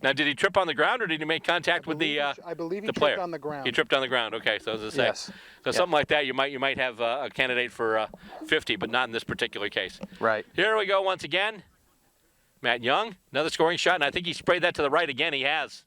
A: now did he trip on the ground or did he make contact with the player?
B: I believe he tripped on the ground.
A: He tripped on the ground, okay, so as I say.
B: Yes.
A: So something like that, you might have a candidate for 50, but not in this particular case.
B: Right.
A: Here we go once again. Matt Young, another scoring shot, and I think he sprayed that to the right again. He has.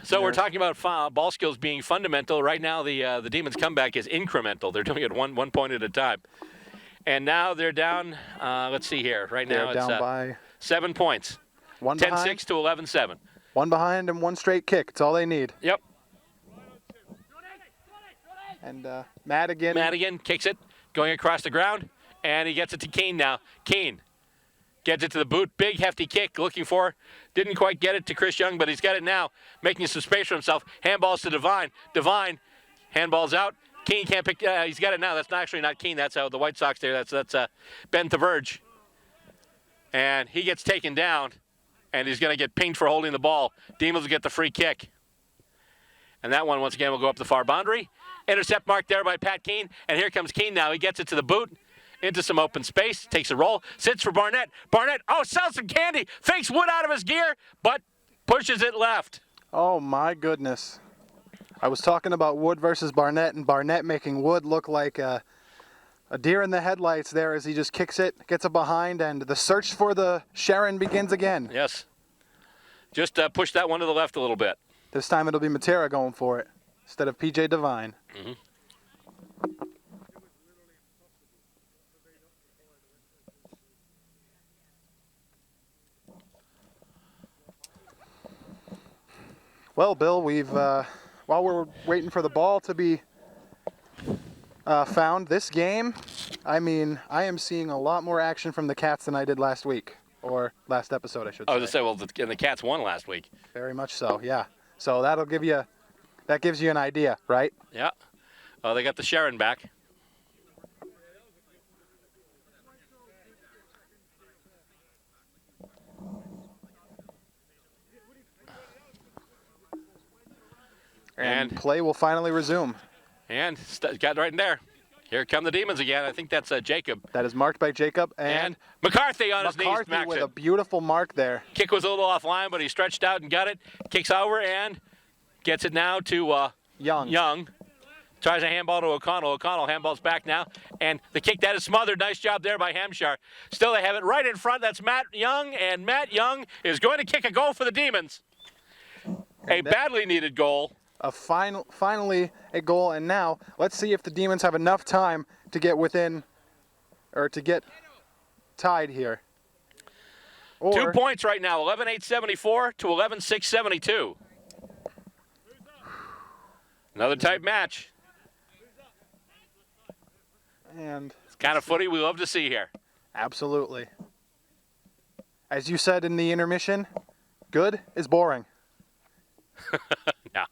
A: So we're talking about ball skills being fundamental. Right now, the Demons' comeback is incremental. They're doing it one point at a time. And now they're down, let's see here. Right now
B: They're
A: it's
B: down by
A: 7 points.
B: one behind.
A: 10-6 to 11-7.
B: One behind and one straight kick. It's all they need.
A: Yep.
B: And Madigan.
A: Madigan kicks it, going across the ground, and he gets it to Keene now. Keene gets it to the boot. Big, hefty kick looking for. Didn't quite get it to Chris Young, but he's got it now, making some space for himself. Handballs to Devine. Devine, handballs out. Keene can't pick. He's got it now. That's actually not Keene. That's the White Sox there. That's Ben Thaverge. And he gets taken down, and he's going to get pinged for holding the ball. Demons will get the free kick. And that one, once again, will go up the far boundary. Intercept marked there by Pat Keene. And here comes Keene now. He gets it to the boot, into some open space, takes a roll, sits for Barnett. Barnett, sells some candy, fakes Wood out of his gear, but pushes it left.
B: Oh, my goodness. I was talking about Wood versus Barnett, and Barnett making Wood look like a deer in the headlights there as he just kicks it, gets it behind, and the search for the Sharon begins again.
A: Yes. Just push that one to the left a little bit.
B: This time it'll be Matera going for it instead of P.J. Devine.
A: Mm-hmm.
B: Well, Bill, we've while we're waiting for the ball to be found, this game, I mean, I am seeing a lot more action from the Cats than I did last week, or last episode, I should say.
A: I was going to say, well, the Cats won last week.
B: Very much so, yeah. So that gives you an idea, right?
A: Yeah. They got the Sharon back.
B: And play will finally resume.
A: And got right in there. Here come the Demons again. I think that's Jacob.
B: That is marked by Jacob.
A: And McCarthy on his knees.
B: McCarthy with a beautiful mark there.
A: Kick was a little offline, but he stretched out and got it. Kicks over and gets it now to Young. Tries a handball to O'Connell. O'Connell handballs back now. And the kick, that is smothered. Nice job there by Hampshire. Still, they have it right in front. That's Matt Young. And Matt Young is going to kick a goal for the Demons. A badly needed goal.
B: Finally a goal, and now let's see if the Demons have enough time to get within, or to get tied here.
A: 2 points right now, 11-8-74 to 11-6-72. Another tight match.
B: And
A: it's kind of footy we love to see here.
B: Absolutely. As you said in the intermission, good is boring.
A: No.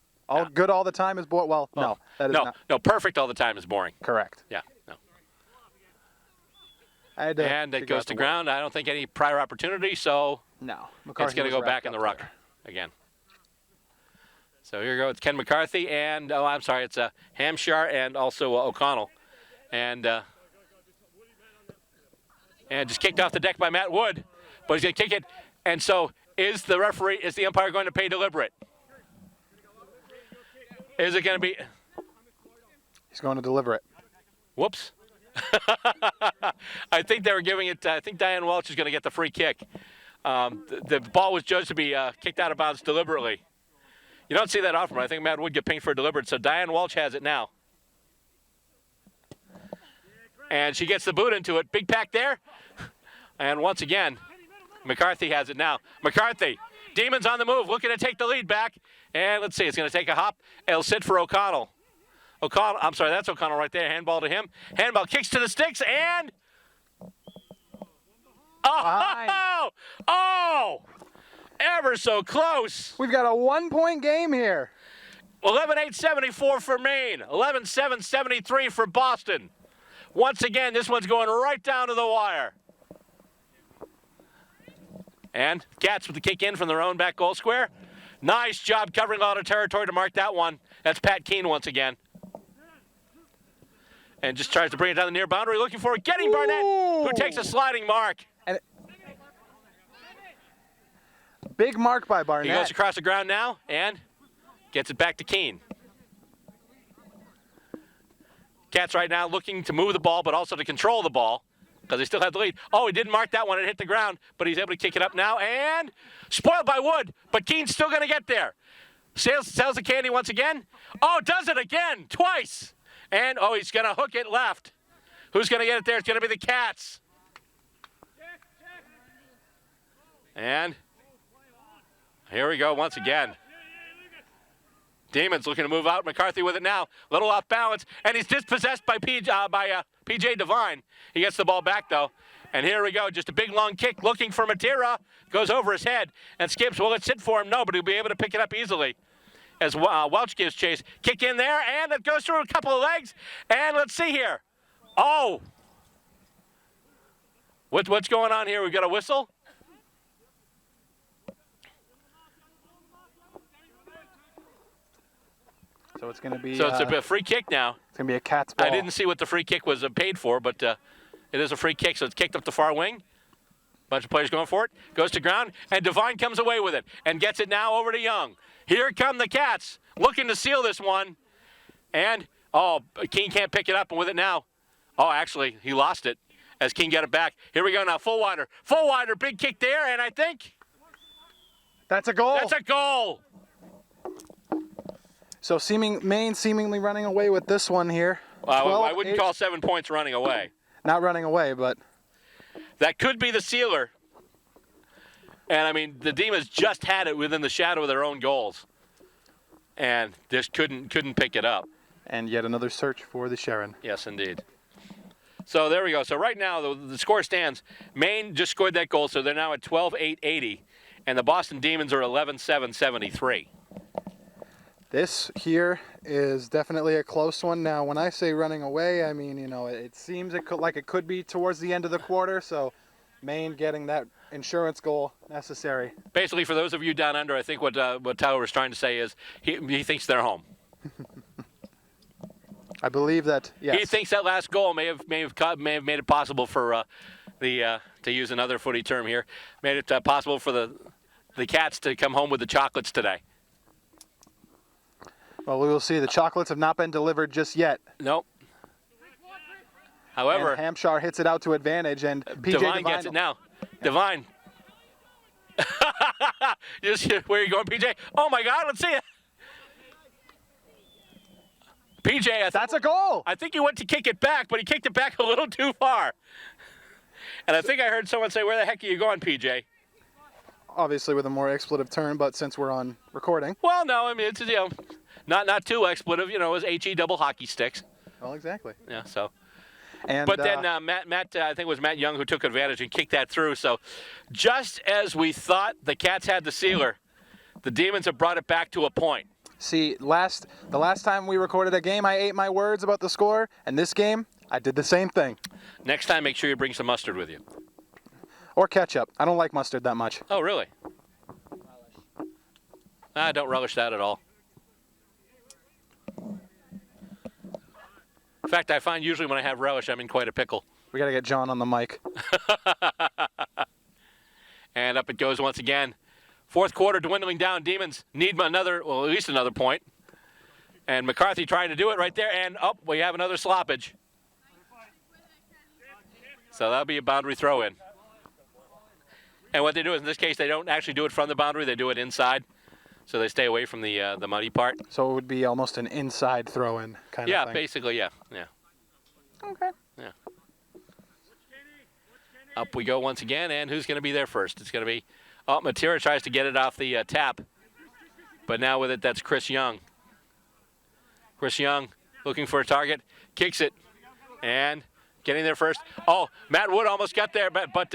B: Good all the time is boring. Well, no, that is not.
A: No, perfect all the time is boring.
B: Correct.
A: Yeah, no.
B: And
A: it goes to ground. I don't think any prior opportunity, so
B: no.
A: It's going to go back in the ruck again. So here we go. It's Ken McCarthy and, it's Hampshire and also O'Connell. And just kicked off the deck by Matt Wood. but he's going to kick it. And so is the umpire going to pay deliberate? Is it going to be?
B: He's going to deliver it.
A: Whoops. I think they were giving it, I think Diane Welch is going to get the free kick. The ball was judged to be kicked out of bounds deliberately. You don't see that often, but I think Matt would get pinged for deliberate. So Diane Welch has it now. And she gets the boot into it. Big pack there. And once again, McCarthy has it now. McCarthy, Demons on the move, looking to take the lead back. And let's see, it's going to take a hop. It'll sit for O'Connell. I'm sorry, that's O'Connell right there. Handball to him. Handball kicks to the sticks and... Oh! Ever so close.
B: We've got a 1-point game here.
A: 11-8-74 for Maine. 11-7-73 for Boston. Once again, this one's going right down to the wire. And Cats with the kick in from their own back goal square. Nice job covering a lot of territory to mark that one. That's Pat Keene once again. And just tries to bring it down the near boundary, looking for it. Getting Barnett, who takes a sliding mark.
B: And big mark by Barnett.
A: He goes across the ground now and gets it back to Keene. Cats right now looking to move the ball, but also to control the ball because they still have the lead. Oh, he didn't mark that one. It hit the ground, but he's able to kick it up now and spoiled by Wood, but Keene's still going to get there. Sells the candy once again. Oh, does it again, twice. And, oh, he's going to hook it left. Who's going to get it there? It's going to be the Cats. And here we go once again. Demons looking to move out. McCarthy with it now. Little off balance. And he's dispossessed by P.J. Devine. He gets the ball back, though. And here we go. Just a big, long kick looking for Matera. Goes over his head and skips. Will it sit for him? No, but he'll be able to pick it up easily. As Welch gives chase. Kick in there, and it goes through a couple of legs. And let's see here. Oh. What's going on here? We've got a whistle.
B: So it's going to be...
A: So it's a free kick now.
B: It's going to be a Cats ball.
A: I didn't see what the free kick was paid for, but it is a free kick, so it's kicked up the far wing. Bunch of players going for it. Goes to ground, and Devine comes away with it and gets it now over to Young. Here come the Cats, looking to seal this one. And, oh, Keene can't pick it up, and with it now. Oh, actually, he lost it as Keene got it back. Here we go now, full wider. Full wider, big kick there, and I think...
B: That's a goal.
A: That's a goal.
B: So Maine seemingly running away with this one here.
A: I wouldn't call 7 points running away.
B: Not running away, but...
A: That could be the sealer. And, I mean, the Demons just had it within the shadow of their own goals. And just couldn't pick it up.
B: And yet another search for the Sharon.
A: Yes, indeed. So there we go. So right now, the score stands. Maine just scored that goal, so they're now at 12-8-80. And the Boston Demons are 11-7-73.
B: This here is definitely a close one. Now, when I say running away, I mean, you know, it seems like it could be towards the end of the quarter, so Maine getting that insurance goal necessary.
A: Basically, for those of you down under, I think what Tyler was trying to say is he thinks they're home.
B: I believe that, yes.
A: He thinks that last goal may have made it possible for to use another footy term here, made it possible for the Cats to come home with the chocolates today.
B: Well, we will see. The chocolates have not been delivered just yet.
A: Nope. However,
B: and Hampshire hits it out to advantage, and P.J.
A: Devine gets it now. Devine. Where are you going, P.J.? Oh, my God, let's see it. P.J.,
B: that's a goal.
A: I think he went to kick it back, but he kicked it back a little too far. And I think I heard someone say, where the heck are you going, P.J.?
B: Obviously with a more expletive term, but since we're on recording.
A: Well, no, I mean, it's, you know, not too expletive, you know, it was H-E double hockey sticks.
B: Well, exactly.
A: Yeah, so.
B: And,
A: but then Matt, I think it was Matt Young who took advantage and kicked that through. So just as we thought the Cats had the sealer, the Demons have brought it back to a point.
B: See, the last time we recorded a game, I ate my words about the score, and this game, I did the same thing.
A: Next time, make sure you bring some mustard with you.
B: Or ketchup. I don't like mustard that much.
A: Oh, really? I don't relish that at all. In fact, I find usually when I have relish, I'm in quite a pickle.
B: We got to get John on the mic.
A: it goes once again. Fourth quarter dwindling down. Demons need at least another point. And McCarthy trying to do it right there. And, we have another sloppage. So that'll be a boundary throw in. And what they do is, in this case, they don't actually do it from the boundary. They do it inside. So they stay away from the muddy part.
B: So it would be almost an inside throw-in kind of thing.
A: Yeah, basically, yeah.
B: Okay.
A: Yeah. Up we go once again, and who's going to be there first? It's going to be, Matera tries to get it off the tap. But now with it, that's Chris Young. Chris Young looking for a target, kicks it, and getting there first. Oh, Matt Wood almost got there, but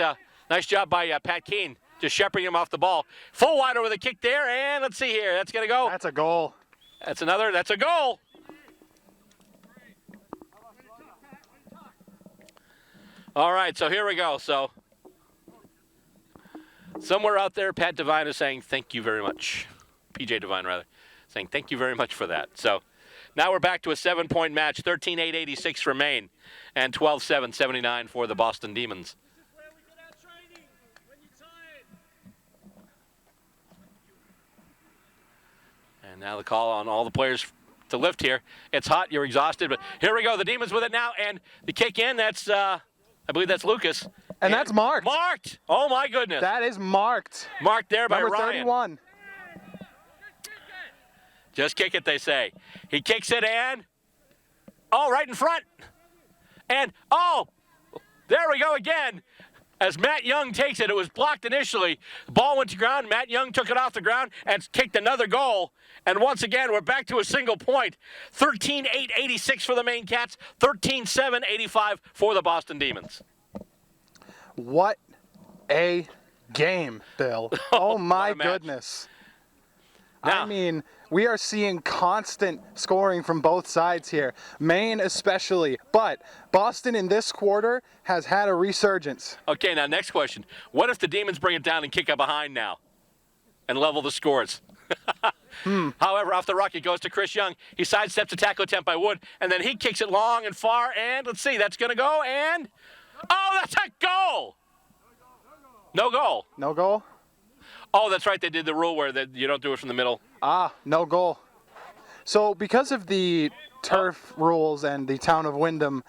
A: nice job by Pat Keene, just shepherding him off the ball. Full wider with a kick there, and let's see here. That's going to go.
B: That's a goal.
A: That's a goal. All right, so here we go. So somewhere out there, Pat Devine is saying thank you very much. PJ Devine, rather, saying thank you very much for that. So now we're back to a 7-point match, 13-8-86 for Maine, and 12-7-79 for the Boston Demons. And now the call on all the players to lift here. It's hot, you're exhausted, but here we go. The Demons with it now, and the kick in, that's, I believe that's Lucas.
B: And that's marked.
A: Marked! Oh, my goodness.
B: That is marked.
A: Marked there by
B: Number
A: Ryan.
B: 31.
A: Just kick it, they say. He kicks it and, right in front. And, there we go again. As Matt Young takes it, it was blocked initially. The ball went to ground. Matt Young took it off the ground and kicked another goal. And once again, we're back to a single point. 13-8-86 for the Maine Cats. 13-7-85 for the Boston Demons.
B: What a game, Bill. Oh, my goodness.
A: Now,
B: I mean, we are seeing constant scoring from both sides here. Maine especially. But Boston in this quarter has had a resurgence.
A: Okay, now next question. What if the Demons bring it down and kick up behind now and level the scores? However, off the ruck, it goes to Chris Young. He sidesteps a tackle attempt by Wood, and then he kicks it long and far, and let's see, that's going to go, and that's a goal! No goal.
B: No goal?
A: Oh, that's right, they did the rule where you don't do it from the middle.
B: No goal. So because of the turf rules and the town of Windham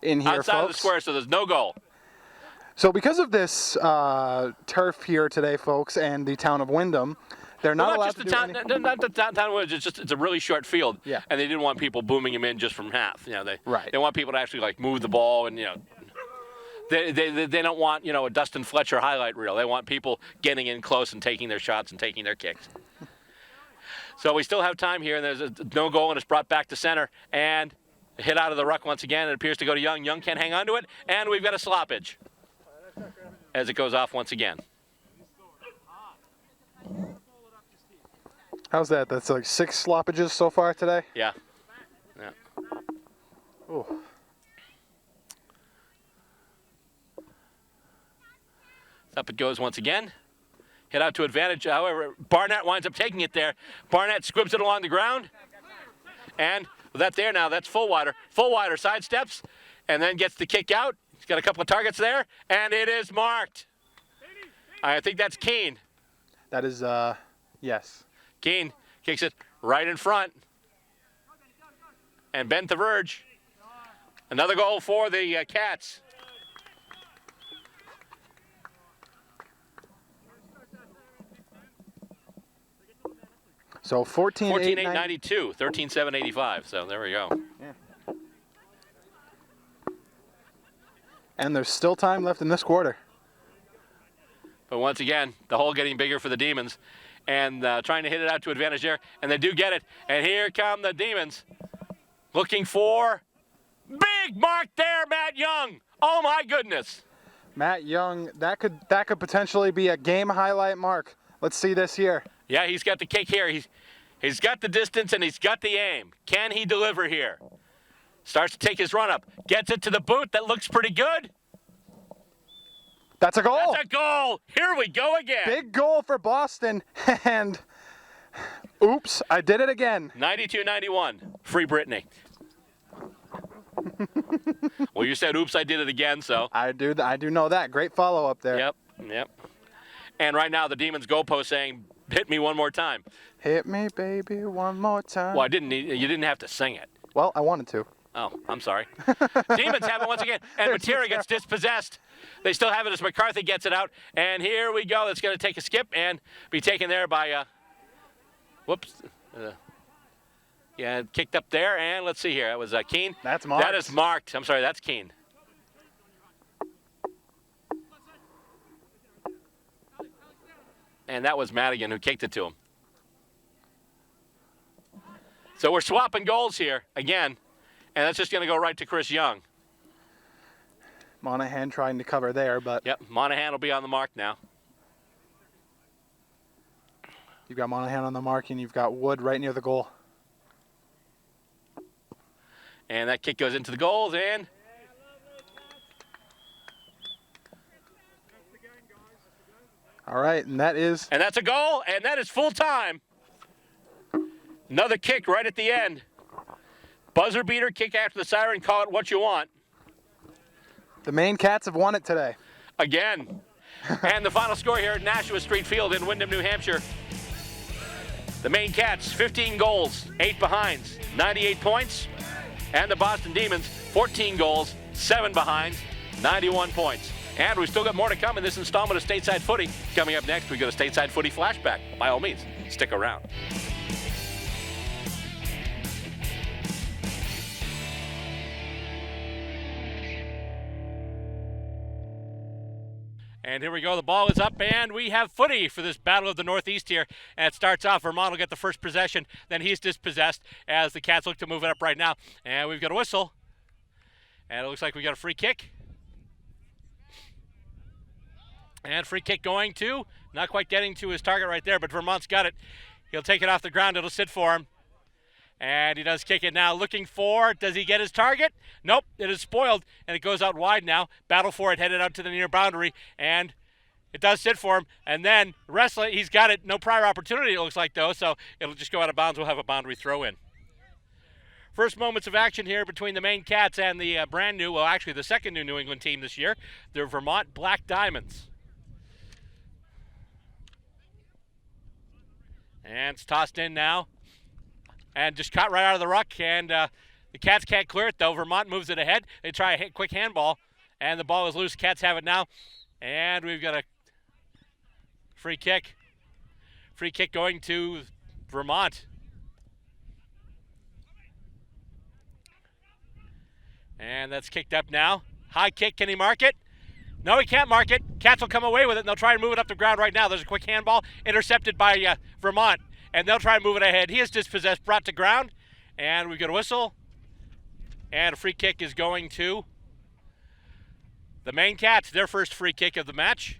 B: in here,
A: outside
B: folks,
A: of the square, so there's no goal.
B: So because of this turf here today, folks, and the town of Windham, they're not allowed to do anything.
A: Not the town of Windham, it's a really short field.
B: Yeah.
A: And they didn't want people booming him in just from half.
B: Right.
A: They want people to actually move the ball and They don't want, a Dustin Fletcher highlight reel. They want people getting in close and taking their shots and taking their kicks. So we still have time here, and there's no goal, and it's brought back to center. And a hit out of the ruck once again. It appears to go to Young. Young can't hang on to it, and we've got a sloppage as it goes off once again.
B: How's that? That's like 6 sloppages so far today?
A: Yeah.
B: Ooh.
A: Up it goes once again. Hit out to advantage. However, Barnett winds up taking it there. Barnett squibs it along the ground. And with that there now, that's full wider. Full wider, sidesteps, and then gets the kick out. He's got a couple of targets there, and it is marked. I think that's Keene.
B: That is, yes.
A: Keene kicks it right in front. And bent the verge. Another goal for the Cats.
B: So
A: 14-8-92, 13-7-85. So there we go.
B: Yeah. And there's still time left in this quarter.
A: But once again, the hole getting bigger for the Demons. And trying to hit it out to advantage there. And they do get it. And here come the Demons. Looking for big mark there, Matt Young. Oh, my goodness.
B: Matt Young, that could potentially be a game highlight mark. Let's see this here.
A: Yeah, he's got the kick here. He's got the distance and he's got the aim. Can he deliver here? Starts to take his run up. Gets it to the boot. That looks pretty good.
B: That's a goal.
A: That's a goal. Here we go again.
B: Big goal for Boston. And oops, I did it again.
A: 92-91. Free Brittany. Well, you said oops, I did it again, so.
B: I do know that. Great follow up there.
A: Yep. And right now the Demons goalpost saying, hit me one more time.
B: Hit me, baby, one more time.
A: Well, you didn't have to sing it.
B: Well, I wanted to.
A: Oh, I'm sorry. Demons have it once again, and Matera gets dispossessed. They still have it as McCarthy gets it out. And here we go. It's going to take a skip and be taken there by, whoops. Yeah, kicked up there. And let's see here. That was Keene.
B: That's marked.
A: That is marked. I'm sorry, that's Keene. And that was Madigan who kicked it to him. So we're swapping goals here again, and that's just going to go right to Chris Young.
B: Monahan trying to cover there, but...
A: Yep, Monahan will be on the mark now.
B: You've got Monahan on the mark, and you've got Wood right near the goal.
A: And that kick goes into the goals, and...
B: All right, and that is...
A: And that's a goal, and that is full time. Another kick right at the end. Buzzer beater, kick after the siren, call it what you want.
B: The Maine Cats have won it today.
A: Again. And the final score here at Naashua Street Field in Windham, New Hampshire. The Maine Cats, 15 goals, 8 behinds, 98 points. And the Boston Demons, 14 goals, 7 behinds, 91 points. And we've still got more to come in this installment of Stateside Footy. Coming up next, we go to Stateside Footy Flashback. By all means, stick around. And here we go, the ball is up, and we have footy for this Battle of the Northeast here. And it starts off, Vermont will get the first possession, then he's dispossessed as the Cats look to move it up right now. And we've got a whistle. And it looks like we got a free kick. And free kick going to, not quite getting to his target right there, but Vermont's got it. He'll take it off the ground, it'll sit for him. And he does kick it now, looking for, does he get his target? Nope, it is spoiled, and it goes out wide now. Battle for it, headed out to the near boundary, and it does sit for him. And then wrestling, he's got it, no prior opportunity it looks like though, so it'll just go out of bounds. We'll have a boundary throw in. First moments of action here between the Maine Cats and the brand new, well actually the second new New England team this year, the Vermont Black Diamonds. And it's tossed in now. And just caught right out of the ruck, and the Cats can't clear it, though. Vermont moves it ahead. They try a quick handball, and the ball is loose. Cats have it now, and we've got a free kick. Free kick going to Vermont. And that's kicked up now. High kick, can he mark it? No, he can't mark it. Cats will come away with it, and they'll try and move it up the ground right now. There's a quick handball intercepted by Vermont. And they'll try and move it ahead. He is dispossessed, brought to ground. And we've got a whistle. And a free kick is going to the Maine Cats, their first free kick of the match.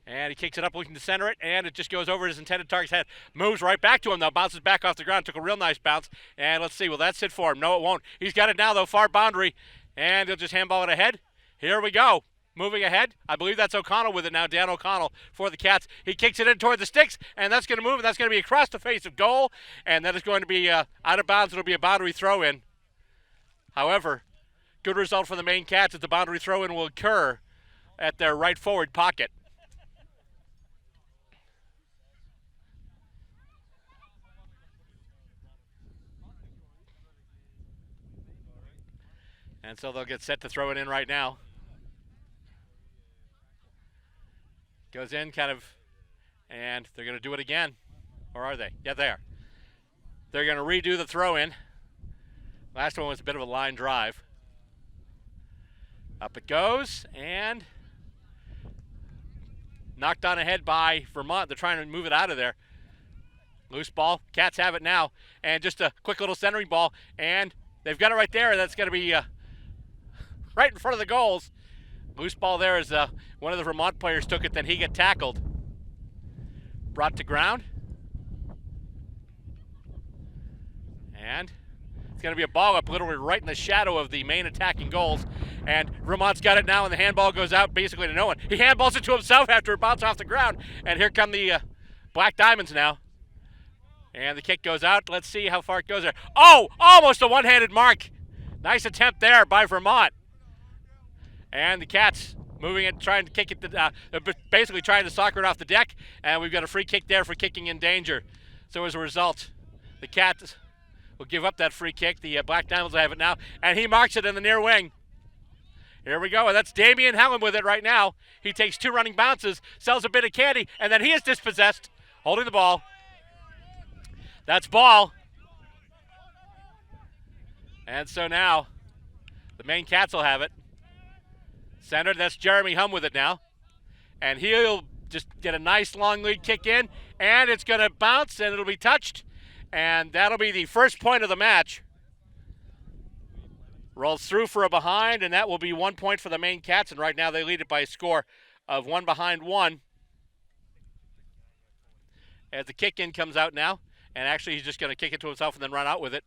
A: And he kicks it up looking to center it, and it just goes over his intended target's head. Moves right back to him, though. Bounces back off the ground. Took a real nice bounce. And let's see, will that sit for him? No, it won't. He's got it now, though, far boundary. And he'll just handball it ahead. Here we go. Moving ahead, I believe that's O'Connell with it now, Dan O'Connell for the Cats. He kicks it in toward the sticks, and that's going to move, and that's going to be across the face of goal, and that is going to be out of bounds. It'll be a boundary throw-in. However, good result for the Maine Cats as the boundary throw-in will occur at their right forward pocket. And so they'll get set to throw it in right now. Goes in kind of, and they're going to do it again. Or are they? Yeah, they are. They're going to redo the throw-in. Last one was a bit of a line drive. Up it goes, and knocked on ahead by Vermont. They're trying to move it out of there. Loose ball. Cats have it now. And just a quick little centering ball. And they've got it right there. That's going to be right in front of the goals. Loose ball there as one of the Vermont players took it, then he got tackled. Brought to ground. And it's going to be a ball up literally right in the shadow of the main attacking goals. And Vermont's got it now, and the handball goes out basically to no one. He handballs it to himself after it bounced off the ground. And here come the Black Diamonds now. And the kick goes out. Let's see how far it goes there. Oh, almost a one-handed mark. Nice attempt there by Vermont. And the Cats moving it, trying to kick it, basically trying to soccer it off the deck, and we've got a free kick there for kicking in danger. So as a result, the Cats will give up that free kick. The Black Diamonds will have it now, and he marks it in the near wing. Here we go, and that's Damian Helen with it right now. He takes 2 running bounces, sells a bit of candy, and then he is dispossessed, holding the ball. That's ball. And so now, the Maine Cats will have it. Centered, that's Jeremy Hum with it now. And he'll just get a nice long lead kick in, and it's going to bounce, and it'll be touched. And that'll be the first point of the match. Rolls through for a behind, and that will be 1 point for the Maine Cats, and right now they lead it by a score of 1-1. As the kick in comes out now, and actually he's just going to kick it to himself and then run out with it.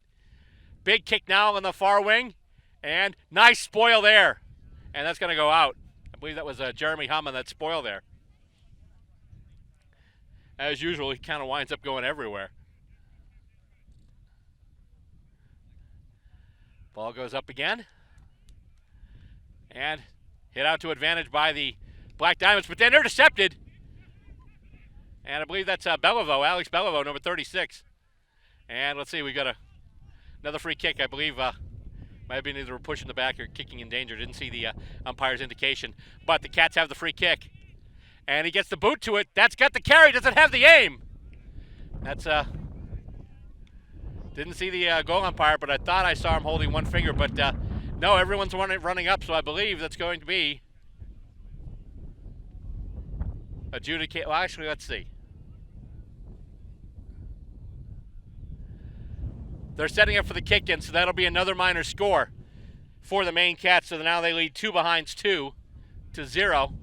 A: Big kick now on the far wing, and nice spoil there, and that's going to go out. I believe that was Jeremy Hum on that spoil there. As usual, he kind of winds up going everywhere. Ball goes up again. And hit out to advantage by the Black Diamonds, but then intercepted. And I believe that's Beliveau, Alex Beliveau, number 36. And let's see, we got another free kick. I believe might have been either pushing the back or kicking in danger. Didn't see the umpire's indication. But the Cats have the free kick. And he gets the boot to it. That's got the carry. Doesn't have the aim. That's didn't see the goal umpire, but I thought I saw him holding one finger. But no, everyone's running up, so I believe that's going to be adjudicate. Well, actually, let's see. They're setting up for the kick-in, so that'll be another minor score for the Maine Cats. So now they lead 2-2 to 0.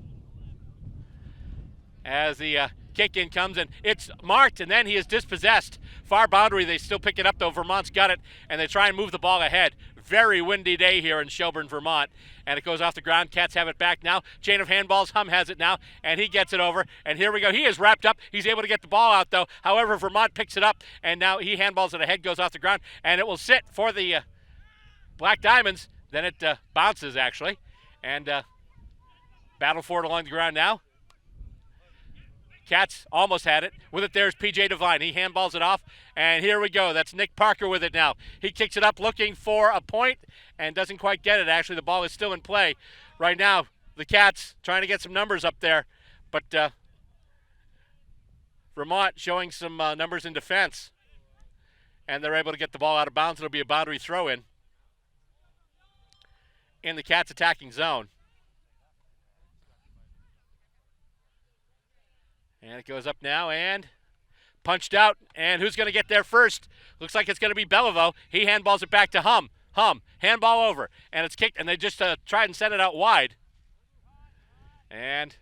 A: As the kick-in comes, and it's marked, and then he is dispossessed. Far boundary, they still pick it up, though. Vermont's got it, and they try and move the ball ahead. Very windy day here in Shelburne, Vermont, and it goes off the ground. Cats have it back now. Chain of handballs, Hum has it now, and he gets it over, and here we go. He is wrapped up. He's able to get the ball out, though. However, Vermont picks it up, and now he handballs it ahead, goes off the ground, and it will sit for the Black Diamonds. Then it bounces, actually, and battle for it along the ground now. Cats almost had it. With it, there's P.J. Devine. He handballs it off, and here we go. That's Nick Parker with it now. He kicks it up looking for a point and doesn't quite get it. Actually, the ball is still in play. Right now, the Cats trying to get some numbers up there, but Vermont showing some numbers in defense, and they're able to get the ball out of bounds. It'll be a boundary throw-in the Cats' attacking zone. And it goes up now and punched out. And who's going to get there first? Looks like it's going to be Beliveau. He handballs it back to Hum. Hum, handball over. And it's kicked, and they just tried and sent it out wide. And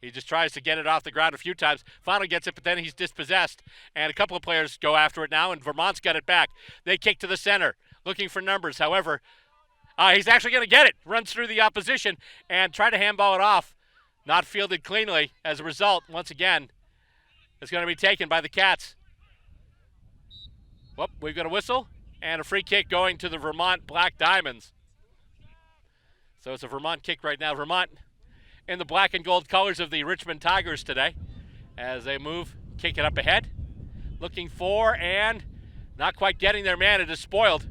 A: he just tries to get it off the ground a few times. Finally gets it, but then he's dispossessed. And a couple of players go after it now, and Vermont's got it back. They kick to the center, looking for numbers. However, he's actually going to get it. Runs through the opposition and try to handball it off. Not fielded cleanly. As a result, once again, it's going to be taken by the Cats. Whoop, we've got a whistle and a free kick going to the Vermont Black Diamonds. So it's a Vermont kick right now. Vermont in the black and gold colors of the Richmond Tigers today as they move, kick it up ahead. Looking for and not quite getting their man. It is spoiled.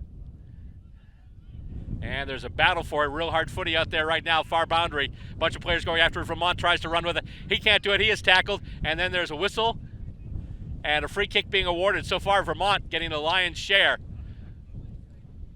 A: And there's a battle for it. Real hard footy out there right now. Far boundary. Bunch of players going after it. Vermont tries to run with it. He can't do it. He is tackled. And then there's a whistle and a free kick being awarded. So far, Vermont getting the lion's share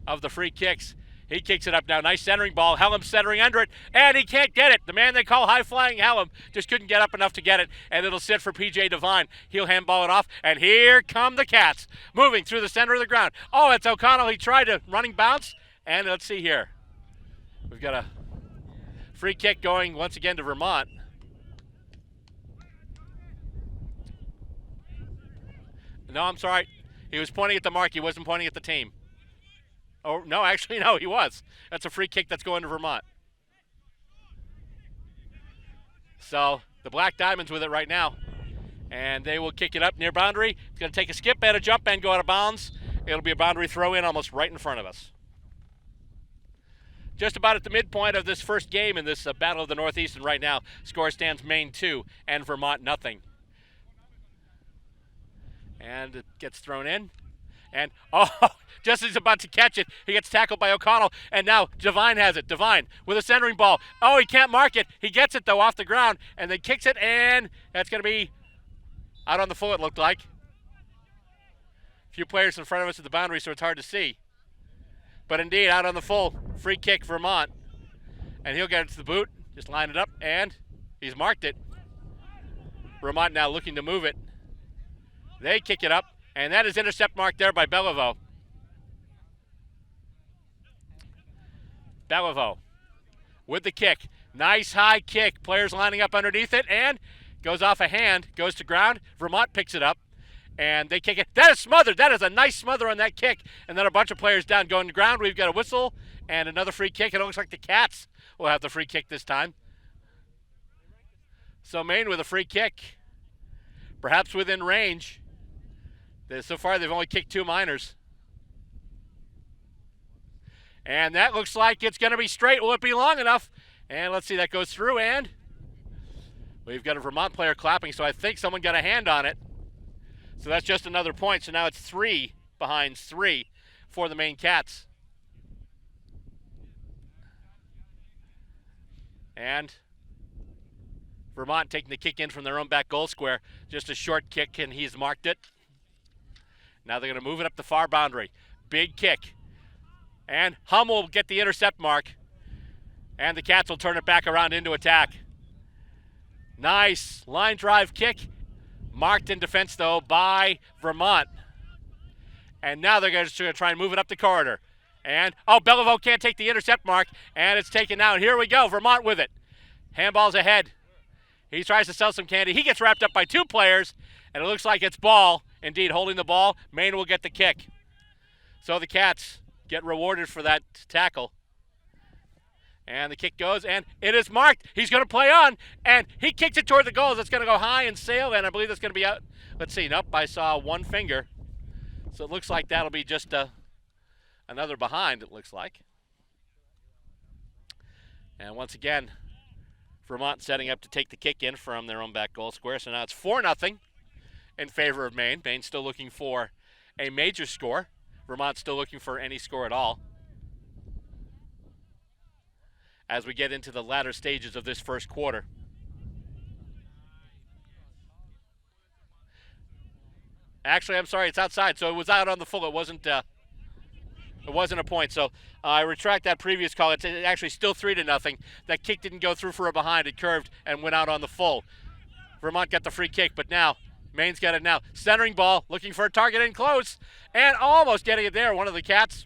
A: of the free kicks. He kicks it up now. Nice centering ball. Helm centering under it. And he can't get it. The man they call high-flying Helm just couldn't get up enough to get it. And it'll sit for P.J. Devine. He'll handball it off. And here come the Cats. Moving through the center of the ground. Oh, it's O'Connell. He tried to running bounce. And let's see here. We've got a free kick going once again to Vermont. No, I'm sorry. He was pointing at the mark. He wasn't pointing at the team. Oh, no, actually, no, he was. That's a free kick that's going to Vermont. So the Black Diamonds with it right now. And they will kick it up near boundary. It's going to take a skip and a jump and go out of bounds. It'll be a boundary throw in almost right in front of us. just about at the midpoint of this first game in this Battle of the Northeast, and right now, score stands Maine 2 and Vermont nothing. And it gets thrown in. And, just as he's about to catch it, he gets tackled by O'Connell, and now Devine has it. Devine with a centering ball. Oh, he can't mark it. He gets it, though, off the ground, and then kicks it, and that's going to be out on the full, it looked like. A few players in front of us at the boundary, so it's hard to see. But indeed, out on the full, free kick, Vermont. And he'll get it to the boot, just line it up, and he's marked it. Vermont now looking to move it. They kick it up. And that is intercept marked there by Beliveau. Beliveau with the kick. Nice high kick. Players lining up underneath it, and goes off a hand, goes to ground. Vermont picks it up, and they kick it. That is smothered. That is a nice smother on that kick. And then a bunch of players down going to ground. We've got a whistle and another free kick. It looks like the Cats will have the free kick this time. So Maine with a free kick, perhaps within range. So far, they've only kicked 2 minors. And that looks like it's going to be straight. Will it be long enough? And let's see, that goes through, and we've got a Vermont player clapping, so I think someone got a hand on it. So that's just another point. So now it's 3 behind 3 for the Maine Cats. And Vermont taking the kick in from their own back goal square. Just a short kick, and he's marked it. Now they're going to move it up the far boundary. Big kick. And Hum will get the intercept mark. And the Cats will turn it back around into attack. Nice line drive kick. Marked in defense, though, by Vermont. And now they're going to try and move it up the corridor. And, Beliveau can't take the intercept mark. And it's taken out. Here we go. Vermont with it. Handball's ahead. He tries to sell some candy. He gets wrapped up by 2 players. And it looks like it's ball. Indeed, holding the ball. Maine will get the kick. So the Cats get rewarded for that tackle. And the kick goes, and it is marked. He's going to play on, and he kicks it toward the goals. It's going to go high and sail, and I believe that's going to be out. Let's see. Nope, I saw 1 finger. So it looks like that'll be just another behind, it looks like. And once again, Vermont setting up to take the kick in from their own back goal square. So now it's 4-0. In favor of Maine. Maine still looking for a major score. Vermont still looking for any score at all. As we get into the latter stages of this first quarter. Actually, I'm sorry, it's outside, so it was out on the full. It wasn't a point. So I retract that previous call. It's actually still 3-0. That kick didn't go through for a behind. It curved and went out on the full. Vermont got the free kick, but now Maine's got it now. Centering ball, looking for a target in close, and almost getting it there, one of the Cats.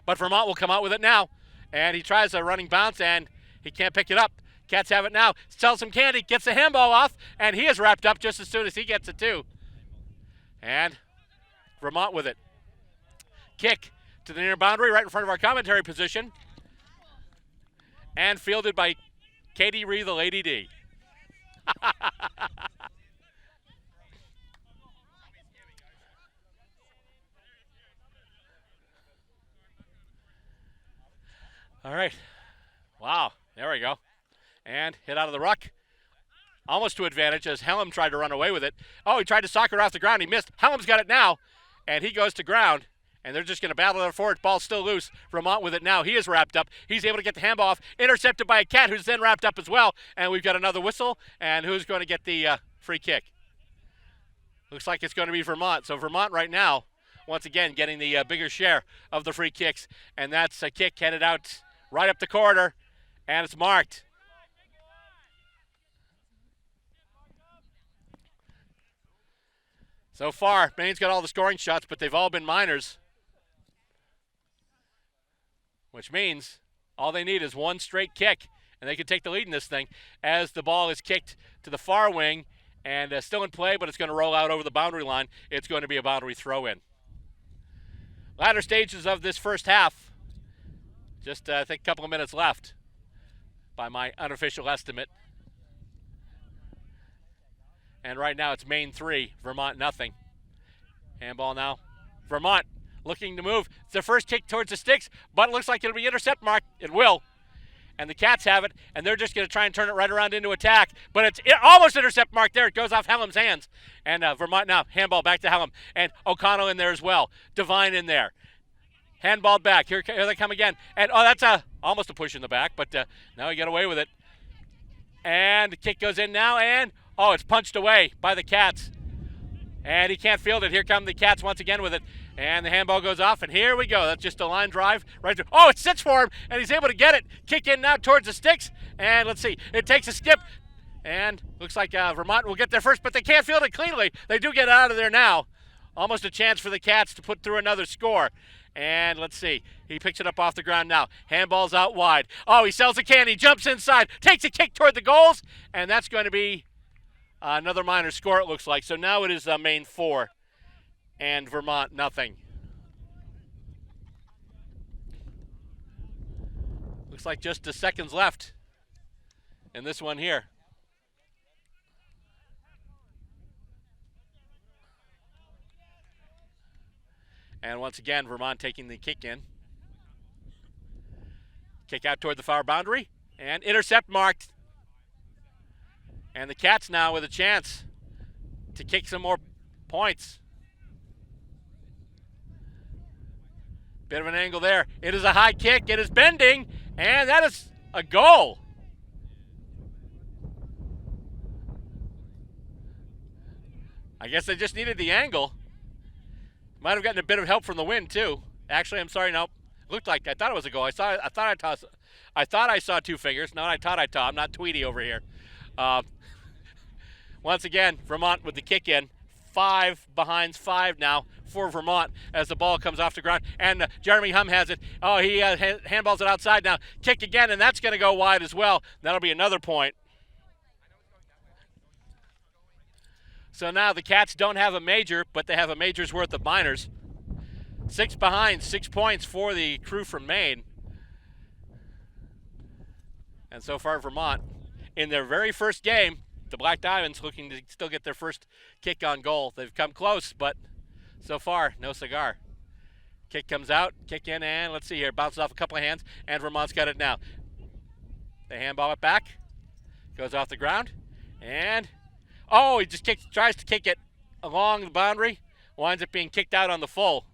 A: But Vermont will come out with it now, and he tries a running bounce, and he can't pick it up. Cats have it now. Sells some candy, gets the handball off, and he is wrapped up just as soon as he gets it too. And Vermont with it. Kick to the near boundary, right in front of our commentary position. And fielded by Katie Ree, the Lady D. All right. Wow. There we go. And hit out of the ruck. Almost to advantage as Helm tried to run away with it. He tried to soccer it off the ground. He missed. Helm's got it now. And he goes to ground. And they're just going to battle it forward. Ball's still loose. Vermont with it now. He is wrapped up. He's able to get the handball off. Intercepted by a Cat who's then wrapped up as well. And we've got another whistle. And who's going to get the free kick? Looks like it's going to be Vermont. So Vermont right now, once again, getting the bigger share of the free kicks. And that's a kick headed out right up the corridor. And it's marked. So far, Maine's got all the scoring shots, but they've all been minors. Which means all they need is one straight kick, and they can take the lead in this thing as the ball is kicked to the far wing and still in play, but it's going to roll out over the boundary line. It's going to be a boundary throw-in. Latter stages of this first half. Just, I think, a couple of minutes left by my unofficial estimate. And right now it's Maine 3, Vermont nothing. Handball now. Vermont looking to move. It's their first kick towards the sticks, but it looks like it'll be intercept marked. It will. And the Cats have it, and they're just going to try and turn it right around into attack. But it's almost intercept mark there. It goes off Hellam's hands. And Vermont now, handball back to Hellam. And O'Connell in there as well. Devine in there. Handball back. Here they come again. And, that's almost a push in the back, but now he got away with it. And the kick goes in now, and, it's punched away by the Cats. And he can't field it. Here come the Cats once again with it. And the handball goes off, and here we go. That's just a line drive right through. It sits for him, and he's able to get it. Kick in now towards the sticks, and let's see. It takes a skip, and looks like Vermont will get there first, but they can't field it cleanly. They do get out of there now. Almost a chance for the Cats to put through another score. And let's see. He picks it up off the ground now. Handball's out wide. He sells a candy, jumps inside, takes a kick toward the goals, and that's going to be another minor score, it looks like. So now it is Maine 4 and Vermont nothing. Looks like just 2 seconds left in this one here. And once again, Vermont taking the kick in. Kick out toward the far boundary, and intercept marked. And the Cats now with a chance to kick some more points. Bit of an angle there. It is a high kick. It is bending, and that is a goal. I guess they just needed the angle. Might have gotten a bit of help from the wind too. Actually, I'm sorry. No, looked like I thought it was a goal. I thought I saw 2 fingers. No, I thought I saw. I'm not Tweety over here. Once again, Vermont with the kick in. 5 behind 5 now for Vermont as the ball comes off the ground. And Jeremy Hum has it. He handballs it outside now. Kick again, and that's going to go wide as well. That'll be another point. So now the Cats don't have a major, but they have a major's worth of minors. 6 behind, 6 points for the crew from Maine. And so far, Vermont, in their very first game, the Black Diamonds looking to still get their first kick on goal. They've come close, but so far, no cigar. Kick comes out, kick in, and let's see here. Bounces off a couple of hands, and Vermont's got it now. They handball it back. Goes off the ground, and he just tries to kick it along the boundary. Winds up being kicked out on the full.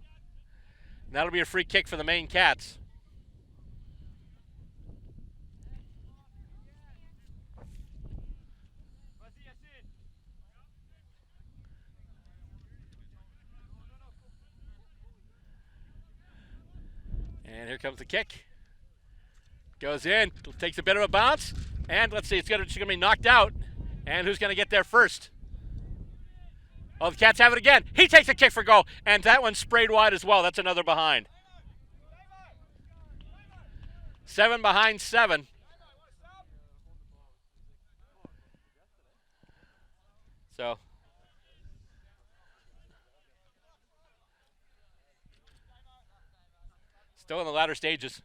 A: And that'll be a free kick for the Maine Cats. And here comes the kick. Goes in, takes a bit of a bounce, and let's see, it's going to be knocked out. And who's going to get there first? The Cats have it again. He takes a kick for goal, and that one's sprayed wide as well. That's another behind. 7 behind 7. So still in the latter stages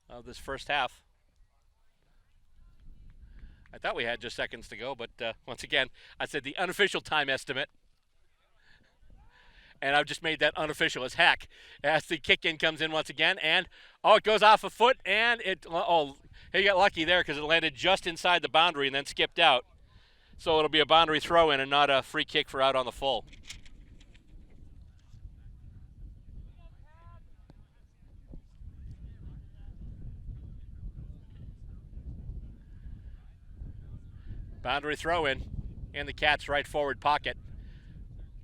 A: of this first half. I thought we had just seconds to go, but once again, I said the unofficial time estimate. And I've just made that unofficial as heck. As the kick in comes in once again, and it goes off a foot, and he got lucky there because it landed just inside the boundary and then skipped out. So it'll be a boundary throw in and not a free kick for out on the full. Boundary throw in the Cats' right forward pocket.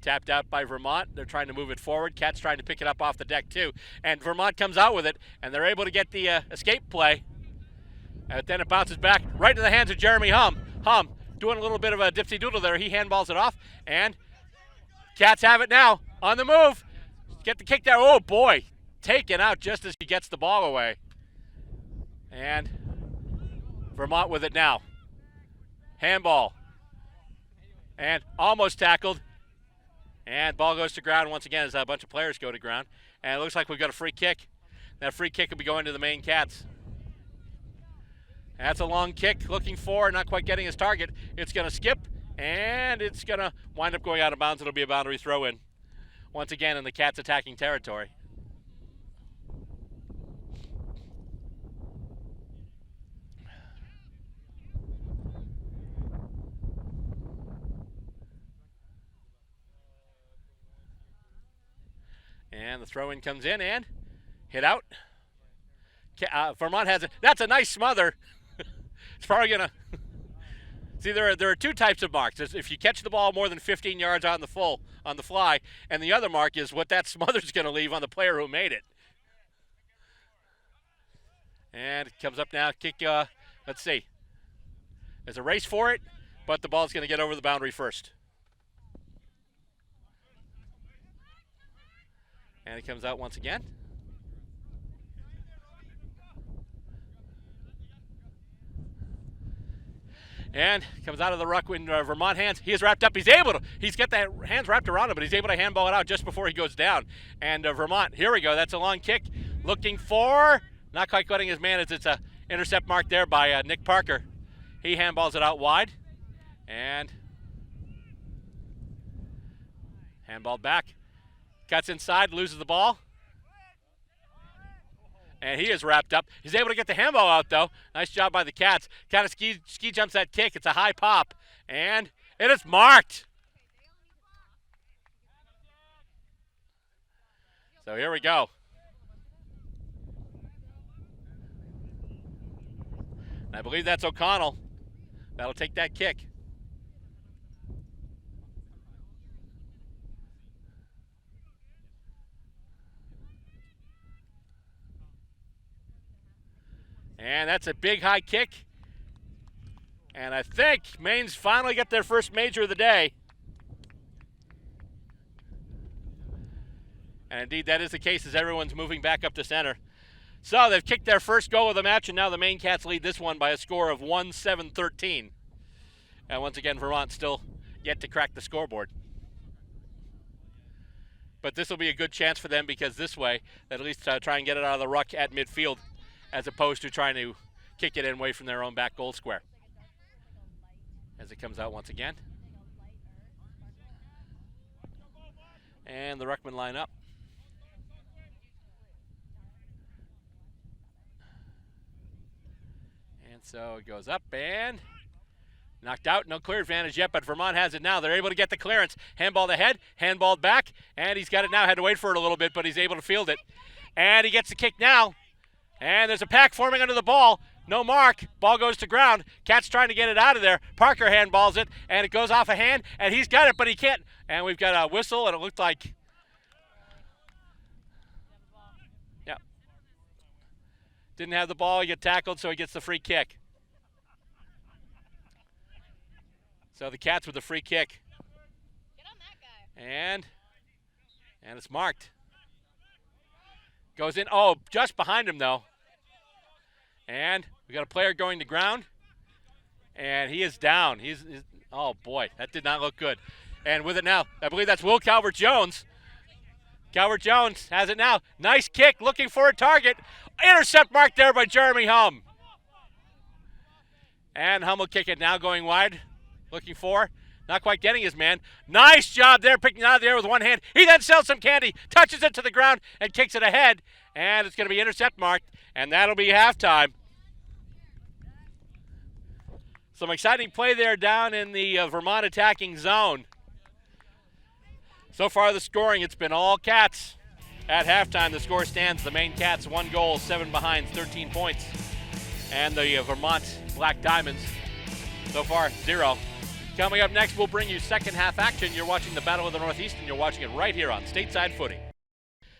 A: Tapped out by Vermont. They're trying to move it forward. Cats trying to pick it up off the deck too. And Vermont comes out with it, and they're able to get the escape play. And then it bounces back right into the hands of Jeremy Hum. Hum doing a little bit of a dipsy-doodle there. He handballs it off, and Cats have it now on the move. Get the kick there. Oh, boy. Taken out just as he gets the ball away. And Vermont with it now. Handball. And almost tackled. And ball goes to ground once again as a bunch of players go to ground. And it looks like we've got a free kick. That free kick will be going to the Maine Cats. That's a long kick looking for, not quite getting his target. It's going to skip, And it's going to wind up going out of bounds. It'll be a boundary throw in. Once again in the Cats attacking territory. And the throw-in comes in and hit out. Vermont has it. That's a nice smother. It's probably going to... See, there are two types of marks. There's if you catch the ball more than 15 yards on the fly, and the other mark is what that smother's going to leave on the player who made it. And it comes up now. Kick, let's see. There's a race for it, but the ball's going to get over the boundary first. And it comes out once again. And comes out of the ruck in Vermont hands. He is wrapped up. He's got the hands wrapped around him, but he's able to handball it out just before he goes down. And Vermont, here we go. That's a long kick. Looking for, not quite getting his man as it's a intercept mark there by Nick Parker. He handballs it out wide. And handballed back. Cuts inside, loses the ball. And he is wrapped up. He's able to get the handball out, though. Nice job by the Cats. Kind of ski jumps that kick. It's a high pop. And it is marked. So here we go. I believe that's O'Connell. That'll take that kick. And that's a big high kick. And I think Maine's finally got their first major of the day. And indeed, that is the case as everyone's moving back up to center. So they've kicked their first goal of the match, and now the Maine Cats lead this one by a score of 1-7-13. And once again, Vermont still yet to crack the scoreboard. But this will be a good chance for them because this way, they'll at least try and get it out of the ruck at midfield, as opposed to trying to kick it in away from their own back goal square. As it comes out once again. And the ruckman line up. And so it goes up and knocked out. No clear advantage yet, but Vermont has it now. They're able to get the clearance. Handballed ahead, handballed back, and he's got it now. Had to wait for it a little bit, but he's able to field it. And he gets the kick now. And there's a pack forming under the ball. No mark. Ball goes to ground. Cat's trying to get it out of there. Parker handballs it, and it goes off a hand, and he's got it, but he can't. And we've got a whistle, and it looked like... Yeah. Didn't have the ball. He got tackled, so he gets the free kick. So the Cats with the free kick.
D: Get on that guy.
A: And it's marked. Goes in. Oh, just behind him, though. And we got a player going to ground. And he is down. He's oh, boy. That did not look good. And with it now, I believe that's Will Calvert-Jones. Calvert-Jones has it now. Nice kick, looking for a target. Intercept marked there by Jeremy Hum. And Hum will kick it now, going wide. Looking for, not quite getting his man. Nice job there, picking it out of the air with one hand. He then sells some candy, touches it to the ground, and kicks it ahead. And it's going to be intercept marked, and that'll be halftime. Some exciting play there down in the Vermont attacking zone. So far the scoring, it's been all Cats. At halftime, the score stands. The Maine Cats, 1 goal, 7 behinds, 13 points. And the Vermont Black Diamonds, so far, 0. Coming up next, we'll bring you second half action. You're watching the Battle of the Northeast, and you're watching it right here on Stateside Footy.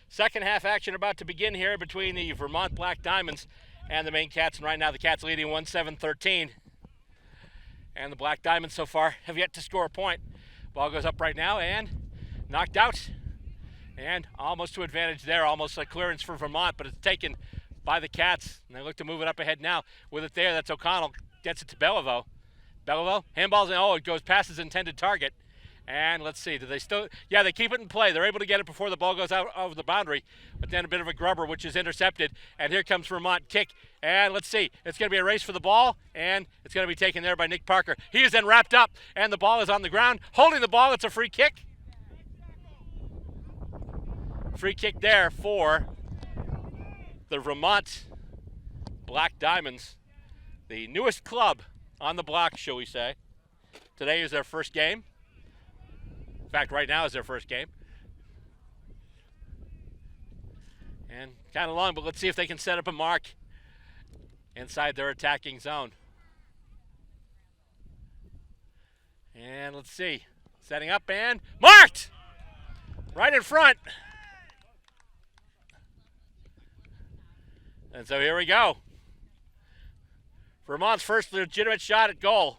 A: Second half action about to begin here between the Vermont Black Diamonds and the Maine Cats. And right now the Cats leading 1-7-13. And the Black Diamonds so far have yet to score a point. Ball goes up right now and knocked out. And almost to advantage there, almost a clearance for Vermont, but it's taken by the Cats. And they look to move it up ahead now. With it there, that's O'Connell. Gets it to Beliveau. Beliveau handballs, and it goes past his intended target. And let's see, do they still, yeah, they keep it in play. They're able to get it before the ball goes out over the boundary, but then a bit of a grubber, which is intercepted. And here comes Vermont kick. And let's see, it's going to be a race for the ball, and it's going to be taken there by Nick Parker. He is then wrapped up, and the ball is on the ground. Holding the ball, it's a free kick. Free kick there for the Vermont Black Diamonds, the newest club on the block, shall we say. Today is their first game. In fact, right now is their first game. And kind of long, but let's see if they can set up a mark inside their attacking zone. And let's see. Setting up and marked! Right in front. And so here we go. Vermont's first legitimate shot at goal.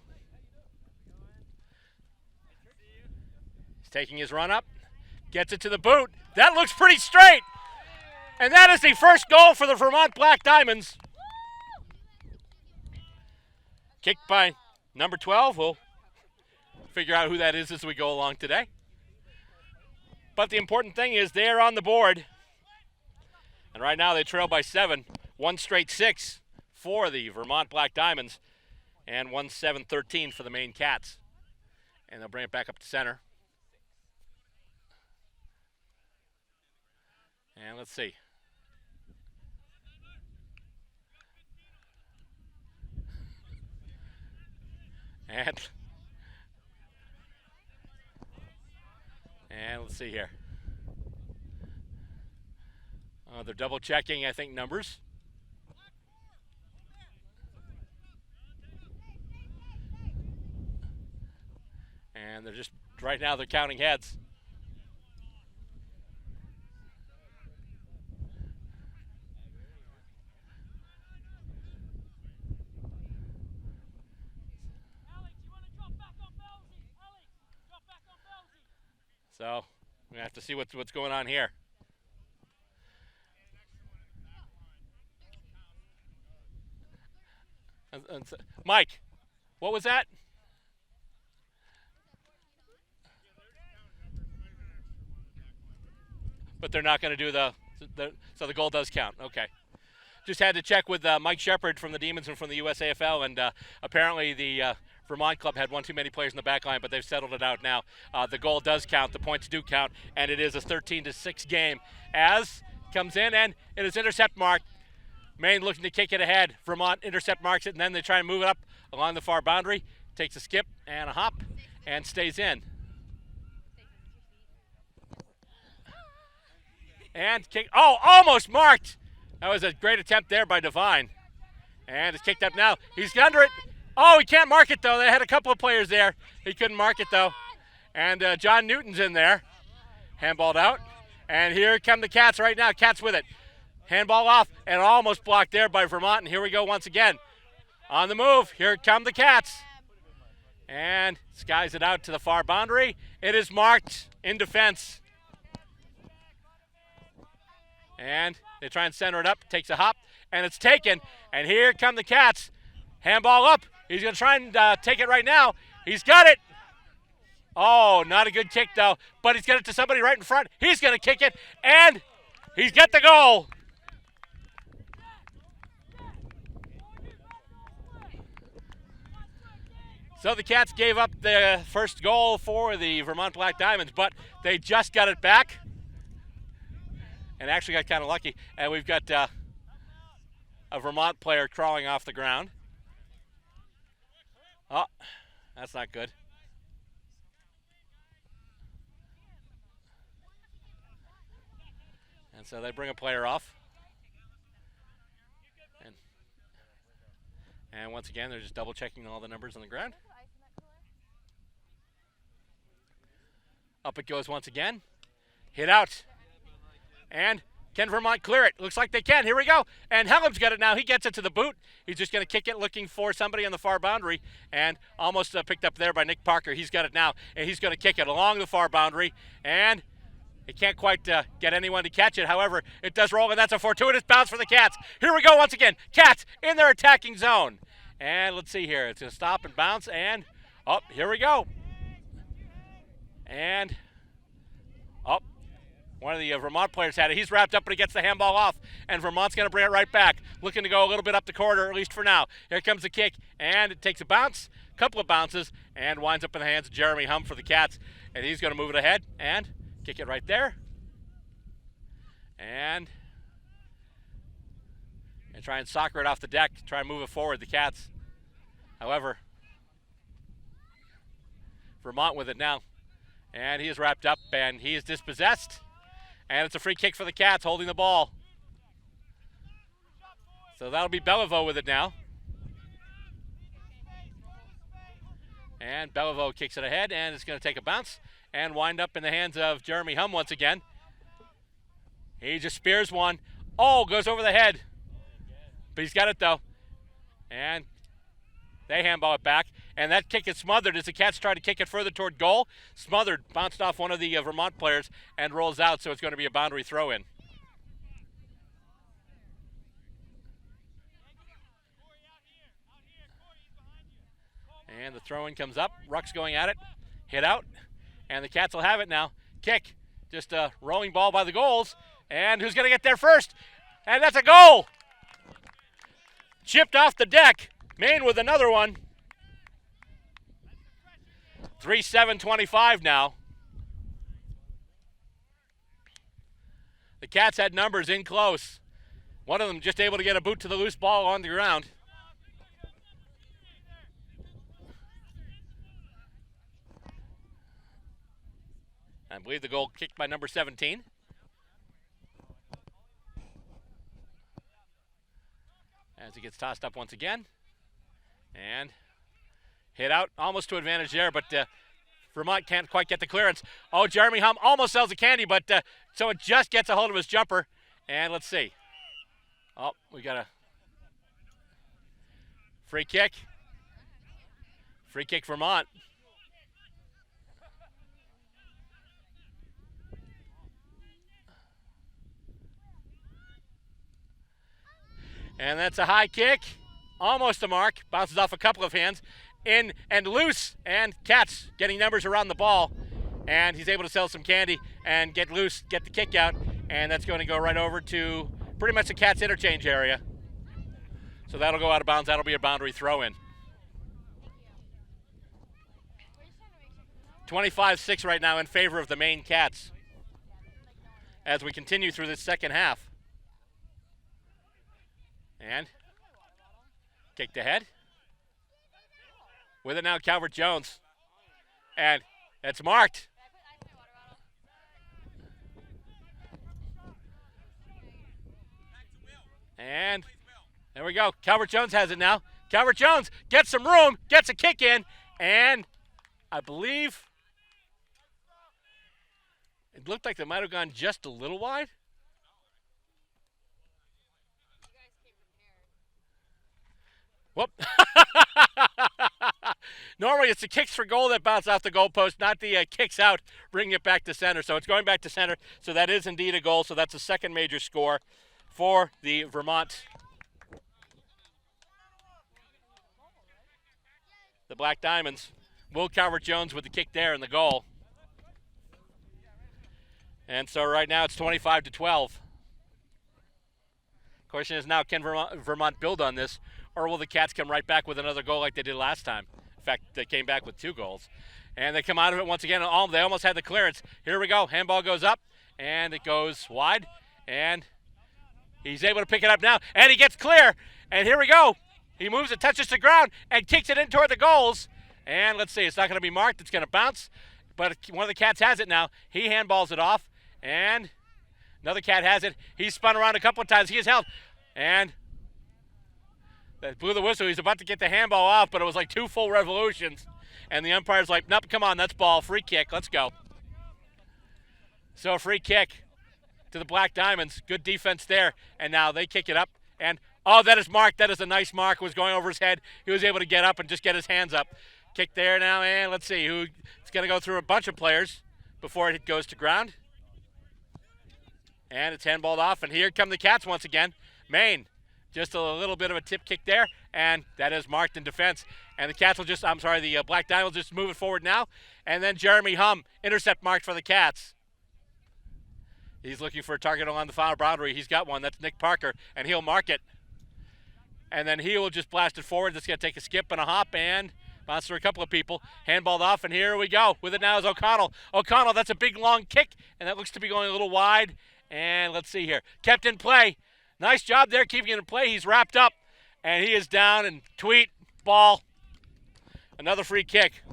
A: Taking his run up, gets it to the boot. That looks pretty straight. And that is the first goal for the Vermont Black Diamonds. Kicked by number 12. We'll figure out who that is as we go along today. But the important thing is they're on the board. And right now they trail by 7. 1 straight 6 for the Vermont Black Diamonds. And 1 7-13 for the Maine Cats. And they'll bring it back up to center. And let's see. And let's see here. They're double checking, I think, numbers. And they're just, right now they're counting heads. So we have to see what's going on here. Mike, what was that? But they're not going to do so the goal does count. Okay. Just had to check with Mike Shepard from the Demons and from the U.S.A. and apparently the Vermont club had one too many players in the back line, but they've settled it out now. The goal does count, the points do count, and it is a 13-6 game. As comes in, and it is intercept marked. Maine looking to kick it ahead. Vermont intercept marks it, and then they try and move it up along the far boundary. Takes a skip and a hop and stays in. And kick, oh, almost marked. That was a great attempt there by Devine. And it's kicked up now. He's under it. Oh, he can't mark it, though. They had a couple of players there. He couldn't mark it, though. And John Newton's in there. Handballed out. And here come the Cats right now. Cats with it. Handball off and almost blocked there by Vermont. And here we go once again. On the move. Here come the Cats. And skies it out to the far boundary. It is marked in defense. And they try and center it up. Takes a hop. And it's taken. And here come the Cats. Handball up. He's going to try and take it right now. He's got it. Oh, not a good kick, though. But he's got it to somebody right in front. He's going to kick it. And he's got the goal. So the Cats gave up the first goal for the Vermont Black Diamonds, but they just got it back. And actually got kind of lucky. And we've got a Vermont player crawling off the ground. Oh, that's not good. And so they bring a player off. And once again, they're just double checking all the numbers on the ground. Up it goes once again. Hit out. And can Vermont clear it? Looks like they can. Here we go. And Hellam's got it now. He gets it to the boot. He's just going to kick it looking for somebody on the far boundary. And almost picked up there by Nick Parker. He's got it now. And he's going to kick it along the far boundary. And he can't quite get anyone to catch it. However, it does roll, and that's a fortuitous bounce for the Cats. Here we go once again. Cats in their attacking zone. And let's see here. It's going to stop and bounce. And, oh, here we go. And, oh, one of the Vermont players had it. He's wrapped up, but he gets the handball off. And Vermont's going to bring it right back. Looking to go a little bit up the corridor, at least for now. Here comes the kick, and it takes a bounce, couple of bounces, and winds up in the hands of Jeremy Hum for the Cats. And he's going to move it ahead and kick it right there. And try and soccer it off the deck, try and move it forward, the Cats. However, Vermont with it now. And he is wrapped up, and he is dispossessed. And it's a free kick for the Cats, holding the ball. So that'll be Bellevaux with it now. And Bellevaux kicks it ahead, and it's going to take a bounce and wind up in the hands of Jeremy Hum once again. He just spears one. Oh, goes over the head. But he's got it, though. And they handball it back. And that kick is smothered as the Cats try to kick it further toward goal. Smothered, bounced off one of the Vermont players and rolls out, so it's going to be a boundary throw-in. And the throw-in comes up. Ruck's going at it. Hit out. And the Cats will have it now. Kick. Just a rolling ball by the goals. And who's going to get there first? And that's a goal! Chipped off the deck. Maine with another one. 3-7-25 now. The Cats had numbers in close. One of them just able to get a boot to the loose ball on the ground. I believe the goal kicked by number 17. As he gets tossed up once again. And hit out, almost to advantage there, but Vermont can't quite get the clearance. Oh, Jeremy Hum almost sells a candy, but so it just gets a hold of his jumper. And let's see. Oh, we got a free kick. Free kick Vermont. And that's a high kick, almost a mark, bounces off a couple of hands, in and loose, and Cats getting numbers around the ball, and he's able to sell some candy and get loose, get the kick out, and that's going to go right over to pretty much the Cats interchange area. So that'll go out of bounds, that'll be a boundary throw-in. 25-6 right now in favor of the Maine Cats as we continue through this second half. And kicked ahead. With it now, Calvert Jones. And it's marked. And there we go. Calvert Jones has it now. Calvert Jones gets some room, gets a kick in, and I believe it looked like they might have gone just a little wide. Whoop. Normally it's the kicks for goal that bounce off the goalpost, not the kicks out, bringing it back to center. So it's going back to center. So that is indeed a goal. So that's the second major score for the Vermont. The Black Diamonds. Will Calvert-Jones with the kick there and the goal. And so right now it's 25-12. Question is now, can Vermont build on this? Or will the Cats come right back with another goal like they did last time? In fact, they came back with 2 goals. And they come out of it once again. They almost had the clearance. Here we go. Handball goes up, and it goes wide. And he's able to pick it up now. And he gets clear. And here we go. He moves it, touches the ground, and kicks it in toward the goals. And let's see. It's not going to be marked. It's going to bounce. But one of the Cats has it now. He handballs it off. And another Cat has it. He's spun around a couple of times. He is held. And that blew the whistle. He's about to get the handball off, but it was like 2 full revolutions. And the umpire's like, nope, come on, that's ball. Free kick. Let's go. So a free kick to the Black Diamonds. Good defense there. And now they kick it up. And, oh, that is marked. That is a nice mark. It was going over his head. He was able to get up and just get his hands up. Kick there now, and let's see. It's going to go through a bunch of players before it goes to ground. And it's handballed off. And here come the Cats once again. Maine Just a little bit of a tip kick there, and that is marked in defense. And the Cats will just, the Black Diamonds will just move it forward now. And then Jeremy Hum, intercept marked for the Cats. He's looking for a target along the final boundary. He's got one. That's Nick Parker, and he'll mark it. And then he will just blast it forward. That's going to take a skip and a hop and bounce through a couple of people. Handballed off, and here we go. With it now is O'Connell. O'Connell, that's a big, long kick, and that looks to be going a little wide. And let's see here. Kept in play. Nice job there keeping it in play. He's wrapped up, and he is down, and tweet, ball. Another free kick.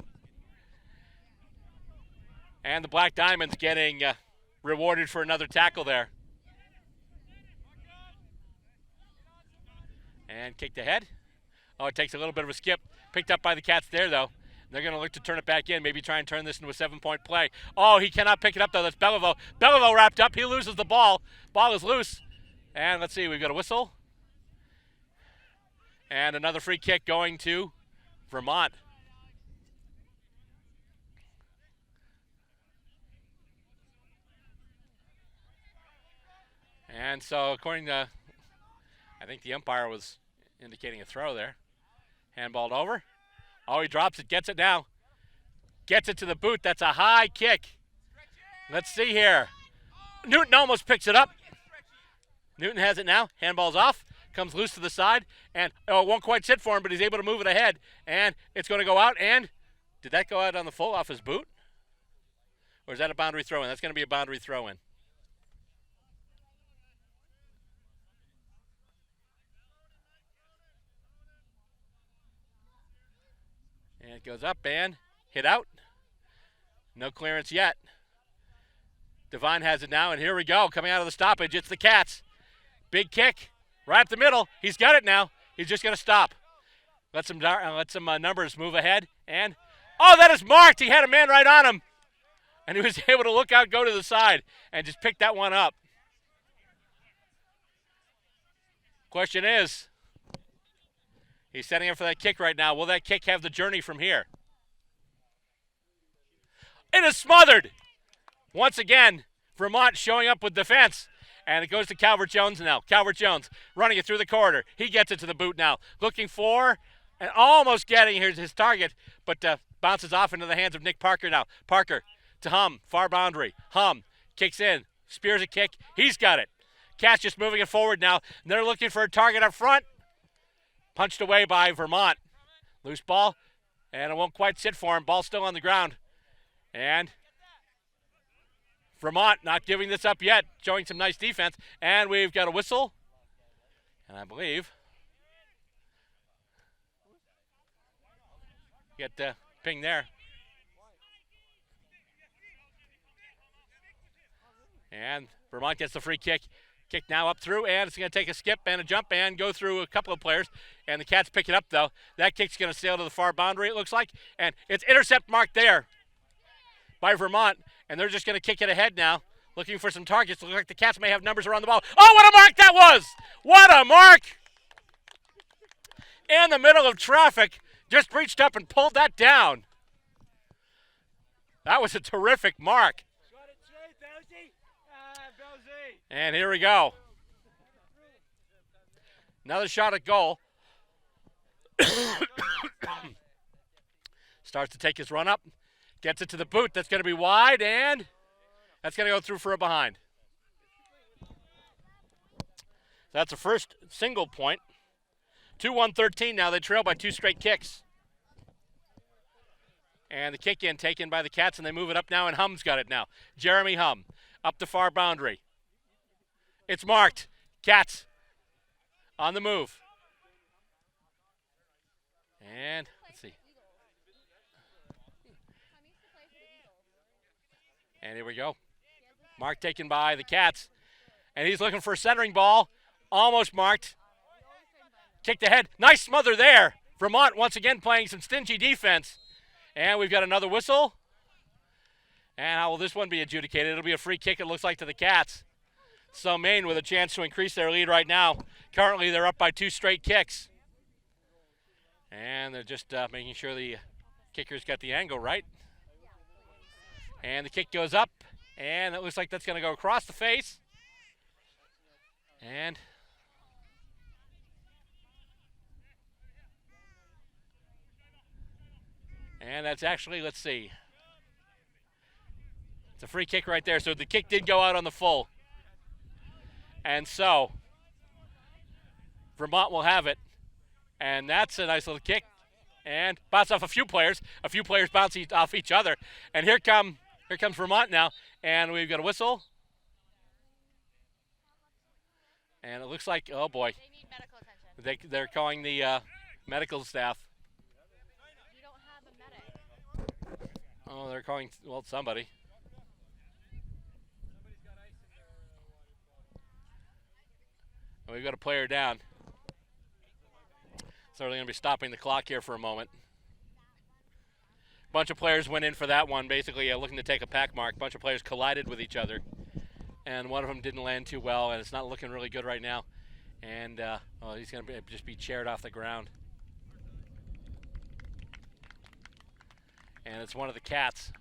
A: And the Black Diamonds getting rewarded for another tackle there. And kicked ahead. Oh, it takes a little bit of a skip. Picked up by the Cats there, though. They're going to look to turn it back in, maybe try and turn this into a 7-point play. Oh, he cannot pick it up, though. That's Belleville. Belleville wrapped up. He loses the ball. Ball is loose. And let's see, we've got a whistle. And another free kick going to Vermont. And so according to, I think the umpire was indicating a throw there. Handballed over. Oh, he drops it, gets it now. Gets it to the boot. That's a high kick. Let's see here. Newton almost picks it up. Newton has it now. Handball's off. Comes loose to the side. And it won't quite sit for him, but he's able to move it ahead. And it's going to go out. And did that go out on the full off his boot? Or is that a boundary throw-in? That's going to be a boundary throw-in. And it goes up and hit out. No clearance yet. Devine has it now, and here we go. Coming out of the stoppage, it's the Cats. Big kick, right up the middle. He's got it now. He's just going to stop. Let some numbers move ahead. And, oh, that is marked. He had a man right on him. And he was able to look out, go to the side, and just pick that one up. Question is, he's setting up for that kick right now. Will that kick have the journey from here? It is smothered. Once again, Vermont showing up with defense. And it goes to Calvert Jones now. Calvert Jones running it through the corridor. He gets it to the boot now. Looking for and almost getting his target, but bounces off into the hands of Nick Parker now. Parker to Hum, far boundary. Hum kicks in, spears a kick. He's got it. Cats just moving it forward now. And they're looking for a target up front. Punched away by Vermont. Loose ball, and it won't quite sit for him. Ball still on the ground. And Vermont not giving this up yet, showing some nice defense. And we've got a whistle. And I believe get the ping there. And Vermont gets the free kick. Kick now up through, and it's going to take a skip and a jump and go through a couple of players. And the Cats pick it up, though. That kick's going to sail to the far boundary, it looks like. And it's intercept marked there by Vermont. And they're just going to kick it ahead now, looking for some targets. Looks like the Cats may have numbers around the ball. Oh, what a mark that was! What a mark! In the middle of traffic, just reached up and pulled that down. That was a terrific mark. And here we go. Another shot at goal. Starts to take his run up. Gets it to the boot. That's going to be wide, and that's going to go through for a behind. That's the first single point. 2-1-13 now. They trail by 2 straight kicks. And the kick in taken by the Cats, and they move it up now, and Hum's got it now. Jeremy Hum up the far boundary. It's marked. Cats on the move. And let's see. And here we go. Mark taken by the Cats. And he's looking for a centering ball. Almost marked. Kicked ahead. Nice smother there. Vermont once again playing some stingy defense. And we've got another whistle. And how will this one be adjudicated? It'll be a free kick, it looks like, to the Cats. So Maine with a chance to increase their lead right now. Currently they're up by 2 straight kicks. And they're just making sure the kicker's got the angle right. And the kick goes up, and it looks like that's going to go across the face. And And that's actually, let's see. It's a free kick right there. So the kick did go out on the full. And so Vermont will have it. And that's a nice little kick. And bounce off a few players. A few players bounce off each other. And here comes Vermont now. And we've got a whistle. And it looks like, oh boy.
D: They need medical attention.
A: They're calling the medical staff.
D: You don't have a medic.
A: Oh, they're calling, well, somebody. And we've got a player down. So we're going to be stopping the clock here for a moment. Bunch of players went in for that one, basically looking to take a pack mark. Bunch of players collided with each other. And one of them didn't land too well, and it's not looking really good right now. And he's going to just be chaired off the ground. And it's one of the Cats.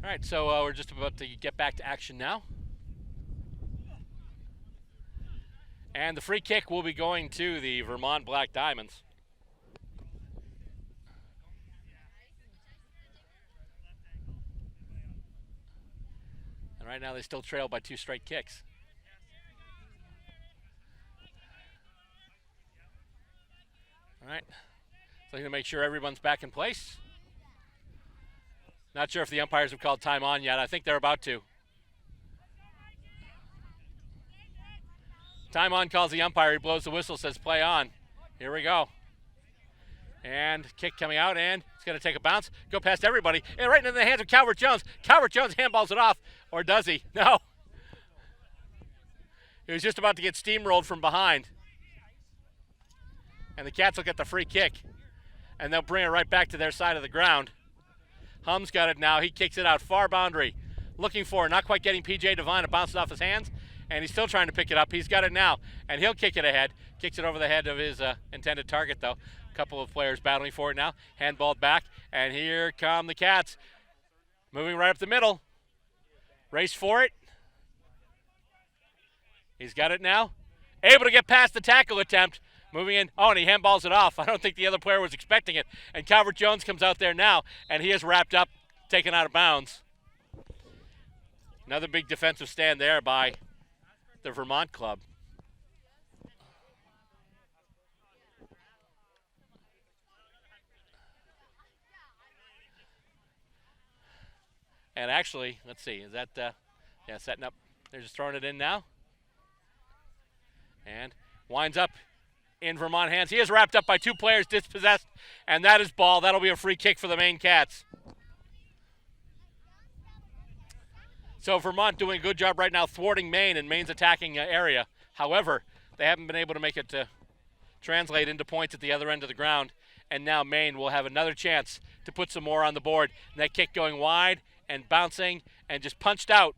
A: All right, so we're just about to get back to action now. And the free kick will be going to the Vermont Black Diamonds. And right now they still trail by 2 straight kicks. All right, so I'm going to make sure everyone's back in place. Not sure if the umpires have called time on yet. I think they're about to. Time on calls the umpire. He blows the whistle, says play on. Here we go. And kick coming out, and it's going to take a bounce. Go past everybody. And right into the hands of Calvert Jones. Calvert Jones handballs it off. Or does he? No. He was just about to get steamrolled from behind. And the Cats will get the free kick. And they'll bring it right back to their side of the ground. Hum's got it now. He kicks it out far boundary. Looking for it. Not quite getting P.J. Devine. It bounces off his hands. And he's still trying to pick it up. He's got it now. And he'll kick it ahead. Kicks it over the head of his intended target, though. A couple of players battling for it now. Handballed back. And here come the Cats. Moving right up the middle. Race for it. He's got it now. Able to get past the tackle attempt. Moving in. Oh, and he handballs it off. I don't think the other player was expecting it. And Calvert Jones comes out there now, and he is wrapped up, taken out of bounds. Another big defensive stand there by the Vermont club. And actually, let's see, is that, yeah, setting up. They're just throwing it in now. And winds up in Vermont hands. He is wrapped up by 2 players, dispossessed, and that is ball. That'll be a free kick for the Maine Cats. So Vermont doing a good job right now thwarting Maine in Maine's attacking area. However, they haven't been able to make it translate into points at the other end of the ground, and now Maine will have another chance to put some more on the board. And that kick going wide and bouncing and just punched out.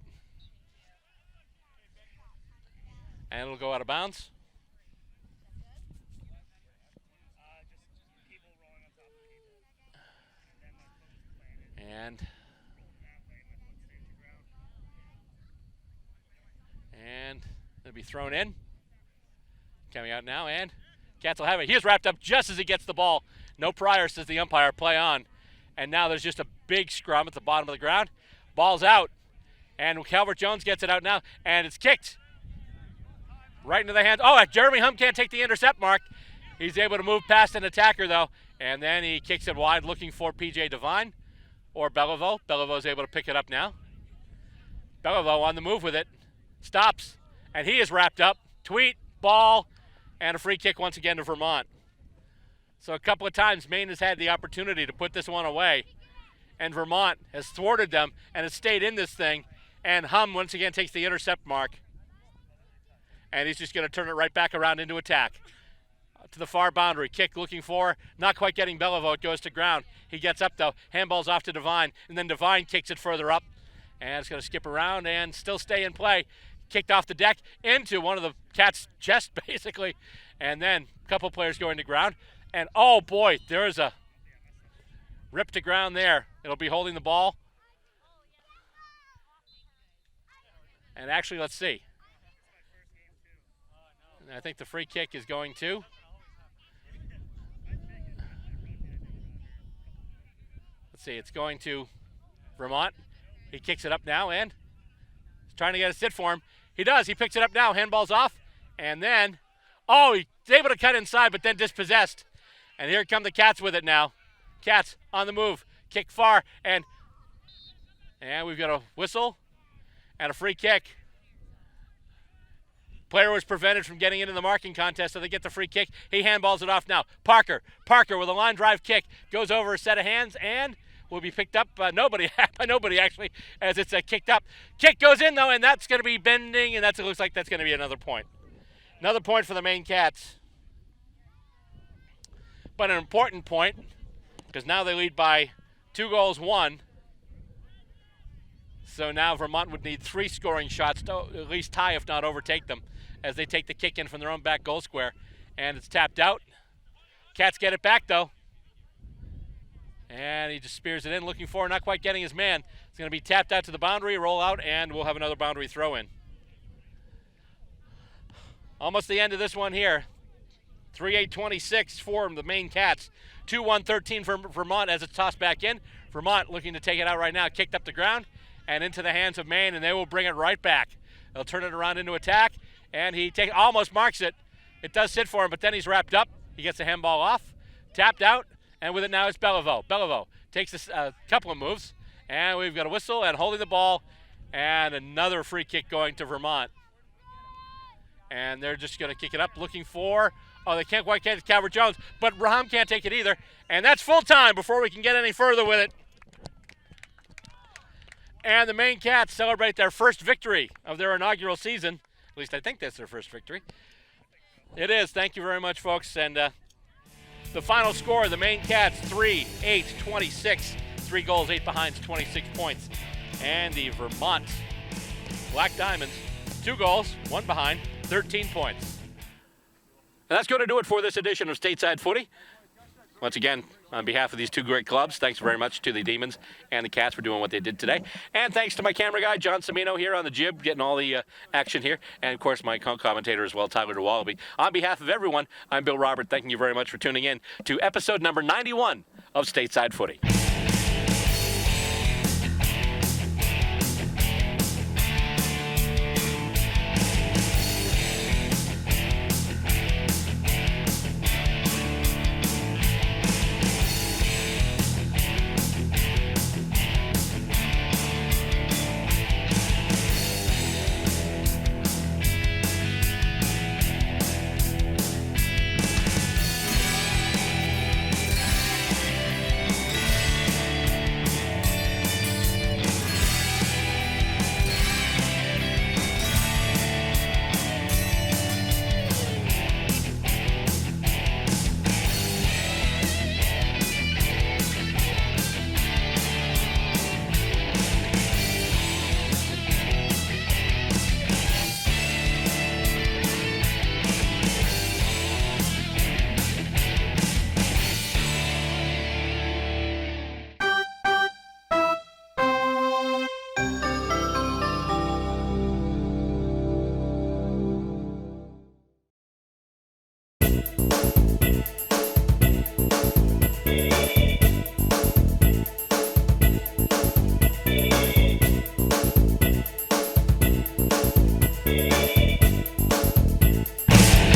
A: And it'll go out of bounds. And it'll be thrown in. Coming out now, and Cats will have it. He is wrapped up just as he gets the ball. No prior, says the umpire. Play on. And now there's just a big scrum at the bottom of the ground. Ball's out. And Calvert Jones gets it out now, and it's kicked right into the hands. Oh, Jeremy Hum can't take the intercept mark. He's able to move past an attacker, though. And then he kicks it wide looking for P.J. Devine or Beliveau. Beliveau's able to pick it up now. Beliveau on the move with it. Stops, and he is wrapped up. Tweet, ball, and a free kick once again to Vermont. So a couple of times Maine has had the opportunity to put this one away, and Vermont has thwarted them and has stayed in this thing, and Hum once again takes the intercept mark. And he's just going to turn it right back around into attack. To the far boundary, kick looking for, not quite getting Beliveau, it goes to ground. He gets up though, handballs off to Devine, and then Devine kicks it further up. And it's going to skip around and still stay in play. Kicked off the deck into one of the Cats' chest, basically. And then a couple players going to ground. And, oh, boy, there is a rip to ground there. It'll be holding the ball. And actually, let's see. I think the free kick is going to. Let's see, it's going to Vermont. He kicks it up now and he's trying to get a sit for him. He does. He picks it up now. Handball's off. And then, oh, he's able to cut inside, but then dispossessed. And here come the Cats with it now. Cats on the move. Kick far. And we've got a whistle and a free kick. Player was prevented from getting into the marking contest, so they get the free kick. He handballs it off now. Parker with a line drive kick. Goes over a set of hands and will be picked up by nobody actually, as it's kicked up. Kick goes in, though, and that's going to be bending, and it looks like that's going to be another point. Another point for the Maine Cats. But an important point, because now they lead by 2-1. So now Vermont would need 3 scoring shots to at least tie, if not overtake them, as they take the kick in from their own back goal square. And it's tapped out. Cats get it back, though. And he just spears it in, looking for, not quite getting his man. It's going to be tapped out to the boundary, roll out, and we'll have another boundary throw in. Almost the end of this one here. 3:8:26 for the Maine Cats. 2-1-13 for Vermont as it's tossed back in. Vermont looking to take it out right now. Kicked up the ground and into the hands of Maine, and they will bring it right back. They'll turn it around into attack, and he almost marks it. It does sit for him, but then he's wrapped up. He gets the handball off, tapped out, and with it now it's Beliveau. Beliveau takes a couple of moves, and we've got a whistle and holding the ball, and another free kick going to Vermont. And they're just going to kick it up, looking for, oh, they can't quite get it, Calvert-Jones, but Raham can't take it either. And that's full time before we can get any further with it. And the Maine Cats celebrate their first victory of their inaugural season. At least I think that's their first victory. It is. Thank you very much, folks. And the final score, the Maine Cats 3-8-26. 3 goals, 8 behinds, 26 points. And the Vermont Black Diamonds, 2 goals, 1 behind, 13 points. And that's going to do it for this edition of Stateside Footy. Once again, on behalf of these 2 great clubs, thanks very much to the Demons and the Cats for doing what they did today. And thanks to my camera guy, John Cimino, here on the jib, getting all the action here. And, of course, my co-commentator as well, Tyler DeWallaby. On behalf of everyone, I'm Bill Robert. Thanking you very much for tuning in to episode number 91 of Stateside Footy.